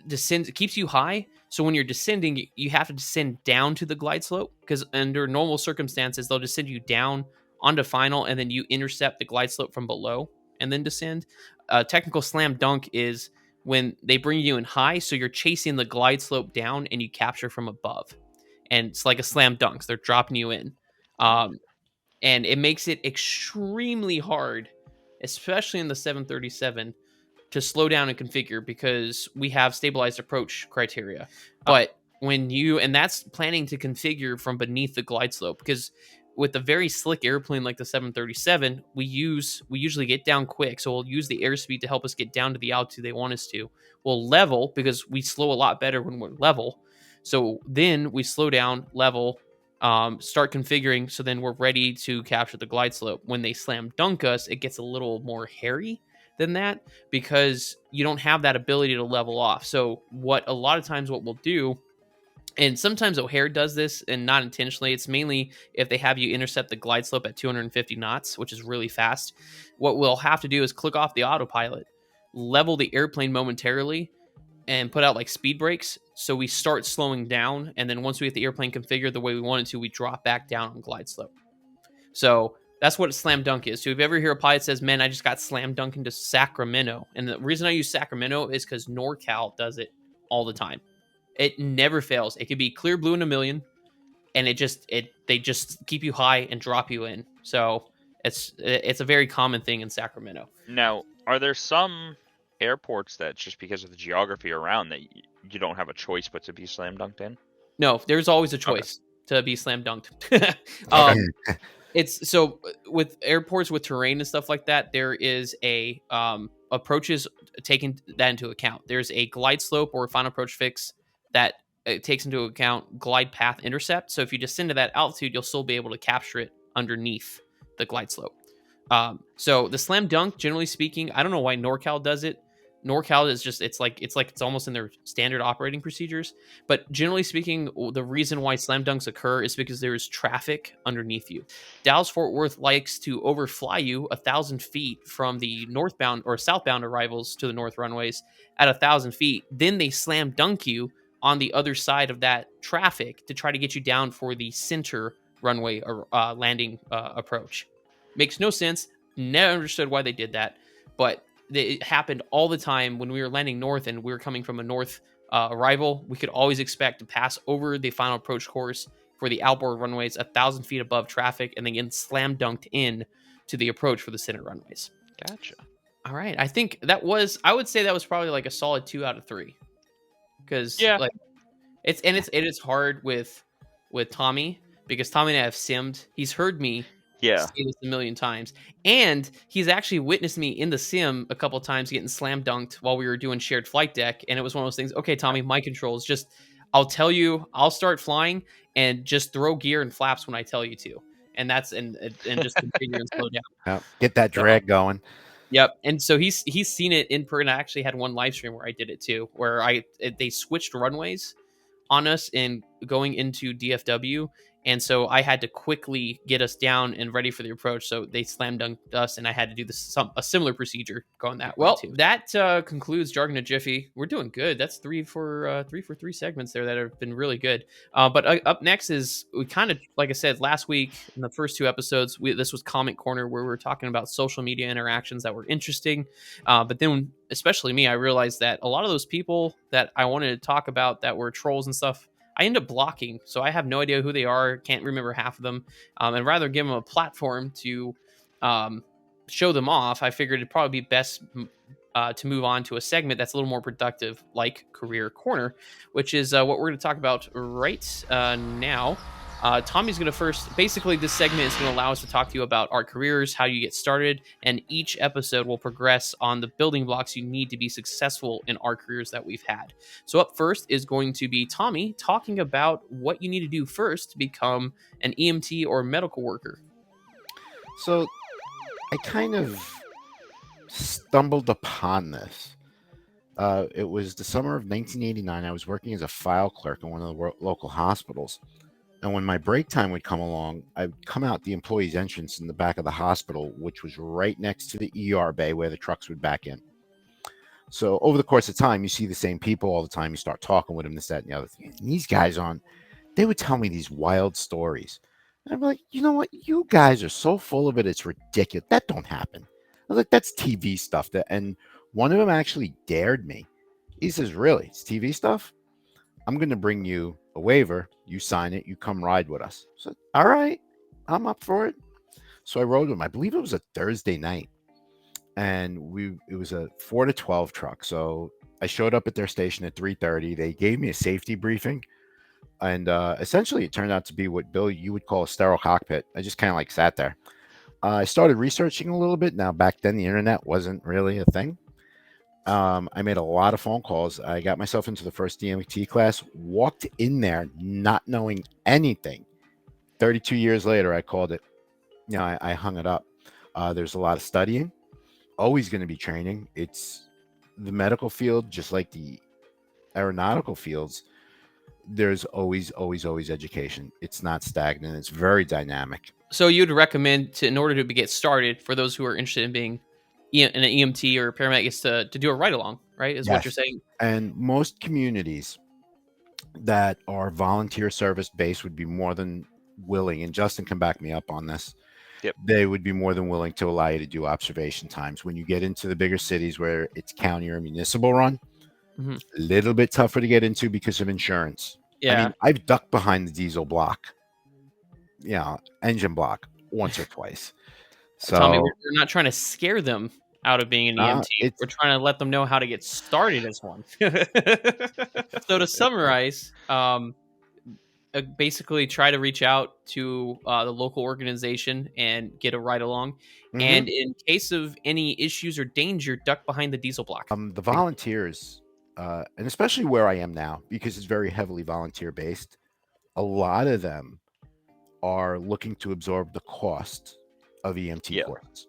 descends, it keeps you high. So when you're descending, you have to descend down to the glide slope because under normal circumstances, they'll descend you down onto final and then you intercept the glide slope from below and then descend. Technical slam dunk is when they bring you in high, so you're chasing the glide slope down and you capture from above. And it's like a slam dunk. So they're dropping you in. And it makes it extremely hard, especially in the 737, to slow down and configure because we have stabilized approach criteria. But and that's planning to configure from beneath the glide slope because with a very slick airplane like the 737, we usually get down quick. So we'll use the airspeed to help us get down to the altitude they want us to. We'll level because we slow a lot better when we're level. So then we slow down, level, start configuring. So then we're ready to capture the glide slope. When they slam dunk us, it gets a little more hairy than that because you don't have that ability to level off. So what we'll do, and sometimes O'Hare does this and not intentionally, it's mainly if they have you intercept the glide slope at 250 knots, which is really fast. What we'll have to do is click off the autopilot, level the airplane momentarily, and put out like speed brakes. So we start slowing down. And then once we get the airplane configured the way we want it to, we drop back down on glide slope. So that's what a slam dunk is. So if you ever hear a pilot says, man, I just got slam dunked into Sacramento. And the reason I use Sacramento is because NorCal does it all the time. It never fails. It could be clear blue in a million, and they just keep you high and drop you in. So it's a very common thing in Sacramento. Now, are there some airports that just because of the geography around that you don't have a choice but to be slam dunked in? No, there's always a choice to be slam dunked. It's so with airports with terrain and stuff like that, there is a approaches taking that into account. There's a glide slope or a final approach fix that takes into account glide path intercept. So if you descend to that altitude, you'll still be able to capture it underneath the glide slope. So the slam dunk, generally speaking, I don't know why NorCal does it. NorCal is just it's almost in their standard operating procedures. But generally speaking, the reason why slam dunks occur is because there is traffic underneath you. Dallas Fort Worth likes to overfly you 1,000 feet from the northbound or southbound arrivals to the north runways at 1,000 feet. Then they slam dunk you on the other side of that traffic to try to get you down for the center runway or landing approach. Makes no sense. Never understood why they did that, but it happened all the time when we were landing north and we were coming from a north arrival. We could always expect to pass over the final approach course for the outboard runways 1,000 feet above traffic and then get slam dunked in to the approach for the center runways. Gotcha. All right. I think I would say that was probably like a solid 2 out of 3. Because like it is hard with Tommy because Tommy and I have simmed. He's heard me Yeah. seen this a million times. And he's actually witnessed me in the sim a couple times getting slam dunked while we were doing shared flight deck. And it was one of those things, okay, Tommy, my controls, just, I'll tell you, I'll start flying and just throw gear and flaps when I tell you to. And that's, and just configure and slow down. Yeah, get that So, drag going. yep. And so he's seen it in person. I actually had one live stream where I did it too, where they switched runways on us in going into DFW. And so I had to quickly get us down and ready for the approach. So they slam dunked us, and I had to do a similar procedure going that way too. That concludes Jargon of Jiffy. We're doing good. That's three for three segments there that have been really good. But up next is, we kind of, like I said last week in the first two episodes, this was Comment Corner, where we were talking about social media interactions that were interesting. But then, especially me, I realized that a lot of those people that I wanted to talk about that were trolls and stuff, I end up blocking. So I have no idea who they are, can't remember half of them. And rather give them a platform to show them off, I figured it'd probably be best to move on to a segment that's a little more productive, like Career Corner, which is what we're going to talk about right now. Tommy's going to first, basically this segment is going to allow us to talk to you about our careers, how you get started, and each episode will progress on the building blocks you need to be successful in our careers that we've had. So up first is going to be Tommy talking about what you need to do first to become an EMT or medical worker. So I kind of stumbled upon this. It was the summer of 1989. I was working as a file clerk in one of the local hospitals. And when my break time would come along, I'd come out the employee's entrance in the back of the hospital, which was right next to the ER bay where the trucks would back in. So over the course of time, you see the same people all the time. You start talking with them, this, that, and the other thing. And these guys they would tell me these wild stories. And I'm like, you know what? You guys are so full of it. It's ridiculous. That don't happen. I was like, that's TV stuff. And one of them actually dared me. He says, really? It's TV stuff? I'm going to bring you a waiver. You sign it. You come ride with us. So, all right, I'm up for it. So I rode with him. I believe it was a Thursday night. And it was a 4 to 12 truck. So I showed up at their station at 3:30. They gave me a safety briefing. And essentially, it turned out to be what, Bill, you would call a sterile cockpit. I just kind of like sat there. I started researching a little bit. Now, back then, the internet wasn't really a thing. I made a lot of phone calls. I got myself into the first DMT class, walked in there not knowing anything. 32 years later, I called it. I hung it up. There's a lot of studying, always going to be training. It's the medical field, just like the aeronautical fields. There's always education. It's not stagnant. It's very dynamic. So you'd recommend, in order to get started, for those who are interested in being an EMT or a paramedic, is to do a ride along, right? Is what you're saying. And most communities that are volunteer service based would be more than willing, and Justin can back me up on this. Yep. They would be more than willing to allow you to do observation times. When you get into the bigger cities where it's county or municipal run, a little bit tougher to get into because of insurance. Yeah. I mean, I've ducked behind the diesel block, engine block once or twice. So Tommy, we're not trying to scare them out of being an EMT. We're trying to let them know how to get started as one. So to summarize, basically try to reach out to the local organization and get a ride along. And in case of any issues or danger, duck behind the diesel block. The volunteers, and especially where I am now, because it's very heavily volunteer based, a lot of them are looking to absorb the cost of EMT courses.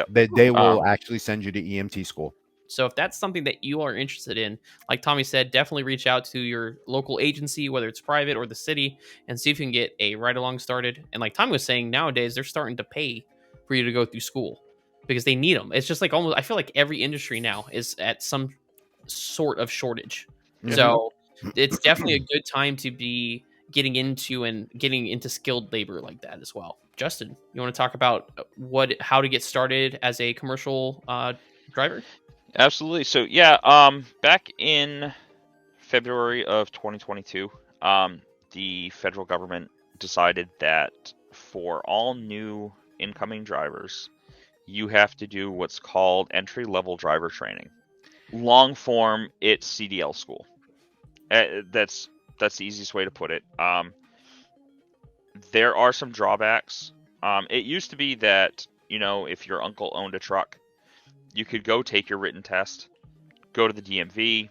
They will actually send you to EMT school. So if that's something that you are interested in, like Tommy said, definitely reach out to your local agency, whether it's private or the city, and see if you can get a ride along started. And like Tommy was saying, nowadays they're starting to pay for you to go through school because they need them. It's just like almost, I feel like every industry now is at some sort of shortage. So it's definitely a good time to be getting into skilled labor like that as well. Justin, you want to talk about how to get started as a commercial driver? Absolutely. So back in February of 2022, the federal government decided that for all new incoming drivers, you have to do what's called entry-level driver training. Long form, it's CDL school. That's the easiest way to put it. There are some drawbacks It used to be that, if your uncle owned a truck, you could go take your written test, go to the DMV,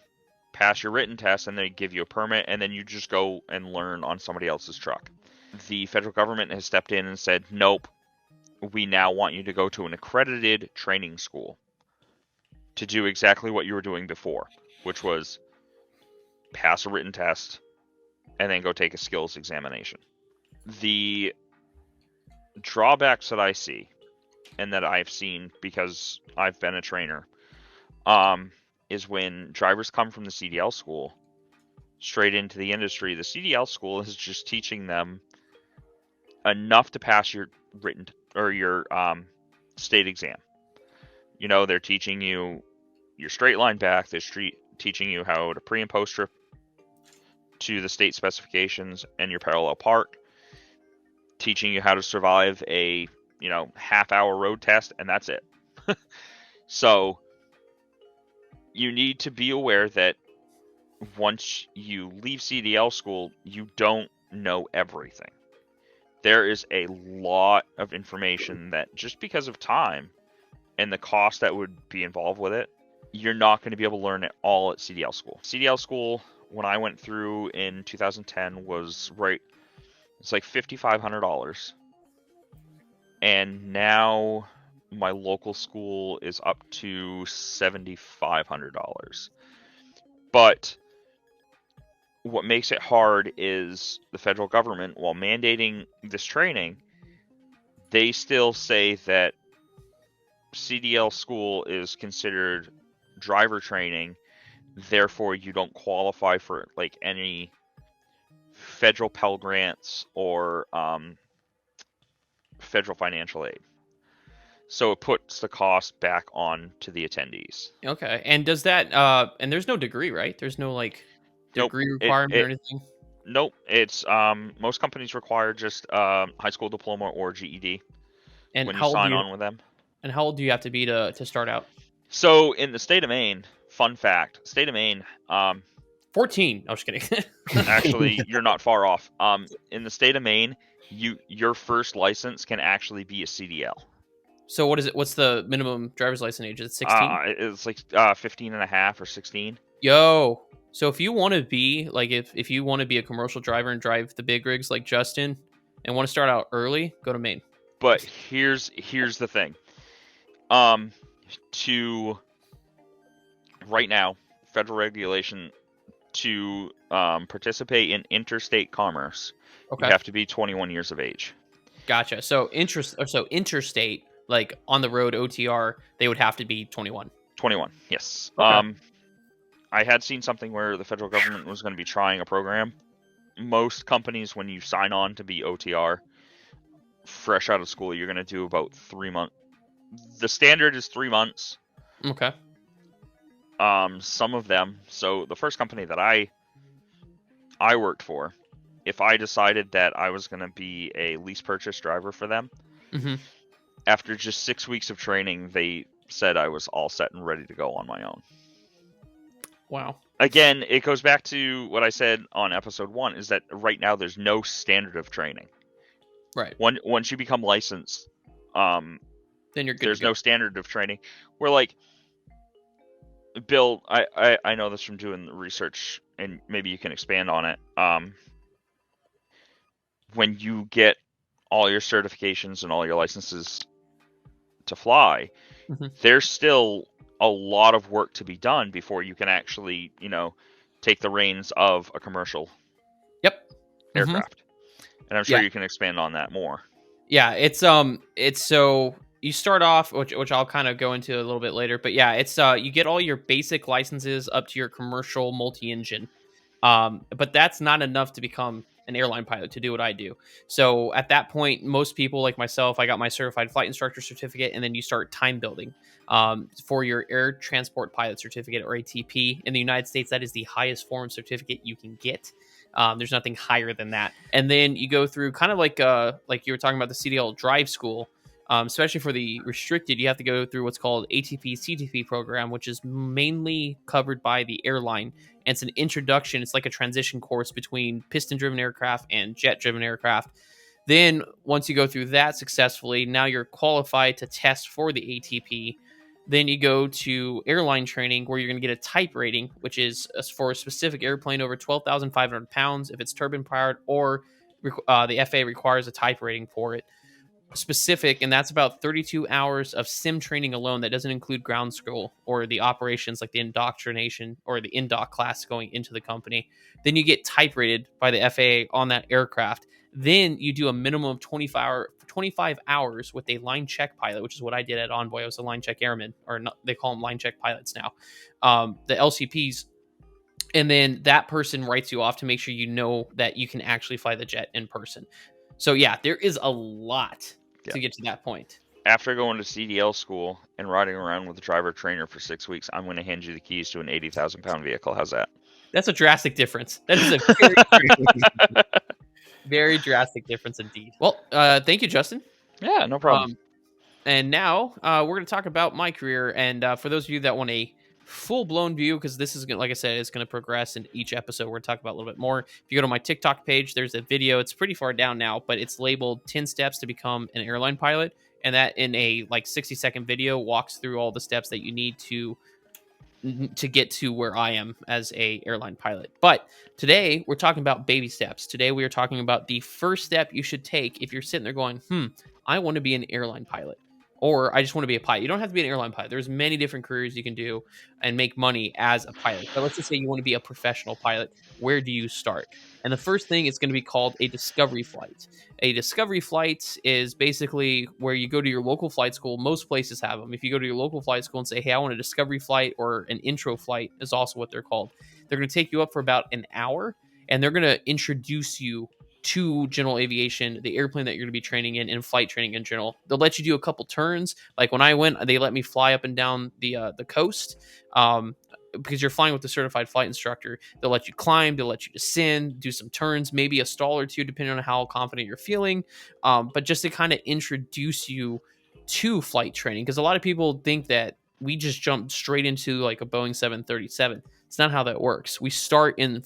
pass your written test, and they give you a permit, and then you just go and learn on somebody else's truck. The federal government has stepped in and said, nope, we now want you to go to an accredited training school to do exactly what you were doing before, which was pass a written test and then go take a skills examination. The drawbacks that I see, and that I've seen because I've been a trainer, is when drivers come from the CDL school straight into the industry. The CDL school is just teaching them enough to pass your written or your state exam. They're teaching you your straight line back. They're teaching you how to pre and post trip to the state specifications and your parallel park. Teaching you how to survive a half-hour road test, and that's it. So you need to be aware that once you leave CDL school, you don't know everything. There is a lot of information that, just because of time and the cost that would be involved with it, you're not going to be able to learn it all at CDL school. CDL school, when I went through in 2010, was it's like $5,500. And now my local school is up to $7,500. But what makes it hard is the federal government, while mandating this training, they still say that CDL school is considered driver training, therefore you don't qualify for like any federal Pell Grants or federal financial aid. So it puts the cost back on to the attendees. Okay. And does that and there's no degree, right? There's no like degree Nope. requirement or anything? Nope. It's most companies require just high school diploma or GED And when you how old sign do you on with them. and how old do you have to be to start out? So in the state of Maine, fun fact, state of Maine, 14. I was kidding. actually you're not far off. In the state of Maine, your first license can actually be a CDL. So what is it? What's the minimum driver's license age? Is it 16? It's like 15 and a half or 16. Yo. So if you want to be like if you want to be a commercial driver and drive the big rigs like Justin and want to start out early, go to Maine. But here's the thing. To right now, federal regulation to participate in interstate commerce, Okay. you have to be 21 years of age. Gotcha. So interstate, like on the road OTR, they would have to be 21. 21, yes. Okay. I had seen something where the federal government was going to be trying a program. Most companies, when you sign on to be OTR, fresh out of school, you're going to do about 3 months. The standard is 3 months. Okay. Some of them. So the first company that I worked for, if I decided that I was going to be a lease purchase driver for them, after just 6 weeks of training, they said I was all set and ready to go on my own. Wow. Again, it goes back to what I said on episode 1, is that right now there's no standard of training. Right. Once you become licensed, then you're good. There's no standard of training. We're like, Bill, I know this from doing the research, and maybe you can expand on it. When you get all your certifications and all your licenses to fly, there's still a lot of work to be done before you can actually, take the reins of a commercial aircraft. And I'm sure you can expand on that more. Yeah, it's so you start off, which I'll kind of go into a little bit later, but yeah, it's you get all your basic licenses up to your commercial multi-engine. But that's not enough to become an airline pilot, to do what I do. So at that point, most people like myself, I got my certified flight instructor certificate, and then you start time building for your air transport pilot certificate, or ATP. In the United States, that is the highest form of certificate you can get. There's nothing higher than that. And then you go through kind of like you were talking about the CDL drive school. Especially for the restricted, you have to go through what's called ATP CTP program, which is mainly covered by the airline. And it's an introduction. It's like a transition course between piston-driven aircraft and jet-driven aircraft Then once you go through that successfully, now you're qualified to test for the ATP. Then you go to airline training where you're going to get a type rating, which is for a specific airplane over 12,500 pounds if it's turbine powered, or the FAA requires a type rating for it specific, and that's about 32 hours of sim training alone. That doesn't include ground school or the operations like the indoctrination or the indoc class going into the company. Then you get type rated by the FAA on that aircraft. Then you do a minimum of 25 hours with a line check pilot, which is what I did at Envoy. I was a line check airman, or not, they call them line check pilots now. The LCPs. And then that person writes you off to make sure you know that you can actually fly the jet in person. So yeah, there is a lot to get to that point. After going to CDL school and riding around with a driver trainer for 6 weeks, I'm going to hand you the keys to an 80,000-pound vehicle. How's that? That's a drastic difference. That is a very drastic difference indeed. Well, thank you, Justin. Yeah, no problem. And now we're going to talk about my career. And for those of you that want a full-blown view, because this is gonna, like I said, it's going to progress in each episode. We're going to talk about a little bit more. If you go to my TikTok page, there's a video. It's pretty far down now, but it's labeled 10 steps to become an airline pilot, and that in a 60-second video walks through all the steps that you need to get to where I am as a airline pilot. But today we're talking about baby steps. Today we are talking about the first step you should take if you're sitting there going, I want to be an airline pilot, or I just want to be a pilot. You don't have to be an airline pilot. There's many different careers you can do and make money as a pilot. But let's just say you want to be a professional pilot. Where do you start? And the first thing is going to be called a discovery flight. A discovery flight is basically where you go to your local flight school. Most places have them. If you go to your local flight school and say, hey, I want a discovery flight, or an intro flight is also what they're called. They're going to take you up for about an hour, and they're going to introduce you to general aviation, the airplane that you're going to be training in, and flight training in general. They'll let you do a couple turns. Like when I went, they let me fly up and down the coast because you're flying with the certified flight instructor. They'll let you climb, they'll let you descend, do some turns, maybe a stall or two, depending on how confident you're feeling. But just to kind of introduce you to flight training, because a lot of people think that we just jump straight into like a Boeing 737. It's not how that works. We start in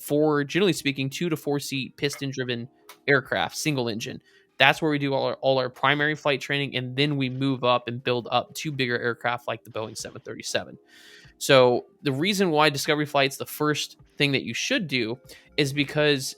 generally speaking, 2 to 4 seat piston driven aircraft, single engine. That's where we do all our primary flight training, and then we move up and build up to bigger aircraft like the Boeing 737. So the reason why discovery flight's the first thing that you should do is because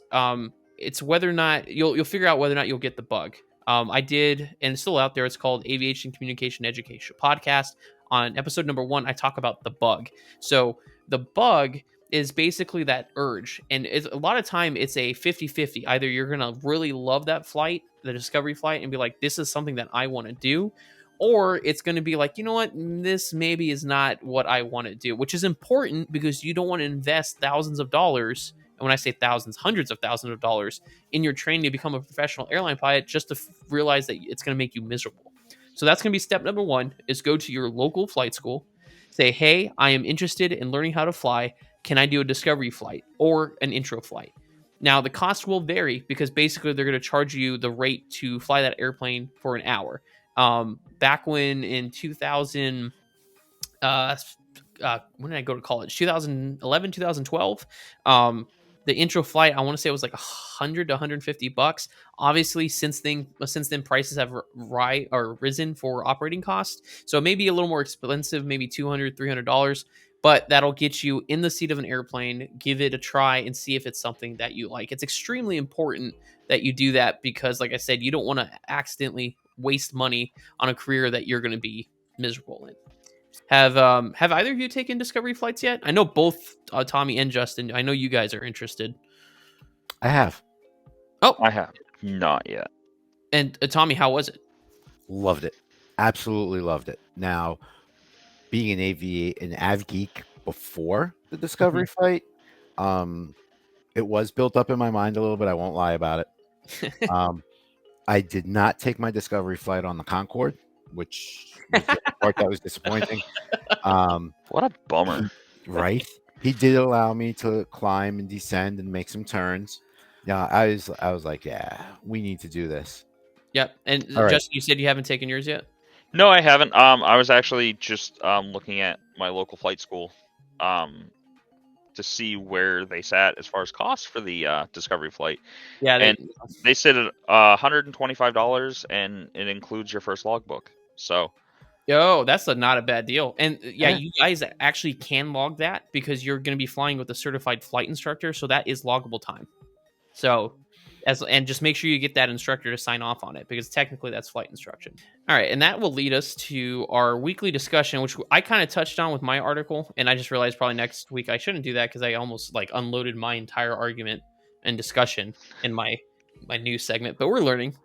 it's whether or not you'll figure out whether or not you'll get the bug. I did, and it's still out there. It's called Aviation Communication Education Podcast. On episode number 1, I talk about the bug. So the bug is basically that urge, and a lot of time it's a 50-50. Either you're gonna really love that flight, the discovery flight, and be like, this is something that I want to do, or it's going to be like, you know what, this maybe is not what I want to do, which is important because you don't want to invest thousands of dollars. And when I say thousands, hundreds of thousands of dollars in your training to become a professional airline pilot just to realize that it's going to make you miserable. So that's going to be step number 1, is go to your local flight school, say, hey, I am interested in learning how to fly. Can I do a discovery flight or an intro flight? Now, the cost will vary because basically they're going to charge you the rate to fly that airplane for an hour. Back when in 2000, when did I go to college? 2011, 2012. The intro flight, I want to say it was like $100 to $150. Obviously, since then prices have risen for operating costs, so it may be a little more expensive, maybe $200, $300. But that'll get you in the seat of an airplane, give it a try, and see if it's something that you like. It's extremely important that you do that because, like I said, you don't want to accidentally waste money on a career that you're going to be miserable in. Have either of you taken discovery flights yet? I know both Tommy and Justin. I know you guys are interested. I have. Oh, I have not yet. And Tommy, how was it? Loved it. Absolutely loved it. Now, being an av geek before the discovery flight, it was built up in my mind a little bit. I won't lie about it. I did not take my discovery flight on the Concorde, which was the part that was disappointing. What a bummer. Right? He did allow me to climb and descend and make some turns. Yeah, I was like, yeah, we need to do this. Yep. And All right. Justin, you said you haven't taken yours yet? No, I haven't. I was actually just looking at my local flight school to see where they sat as far as cost for the Discovery flight. Yeah, And they said $125, and it includes your first logbook. So that's not a bad deal. And Yeah. you guys actually can log that because you're going to be flying with a certified flight instructor, so that is loggable time. So and just make sure you get that instructor to sign off on it because technically that's flight instruction. All right, and that will lead us to our weekly discussion, which I kind of touched on with my article, and I just realized probably next week I shouldn't do that because I almost like unloaded my entire argument and discussion in my news segment. But we're learning.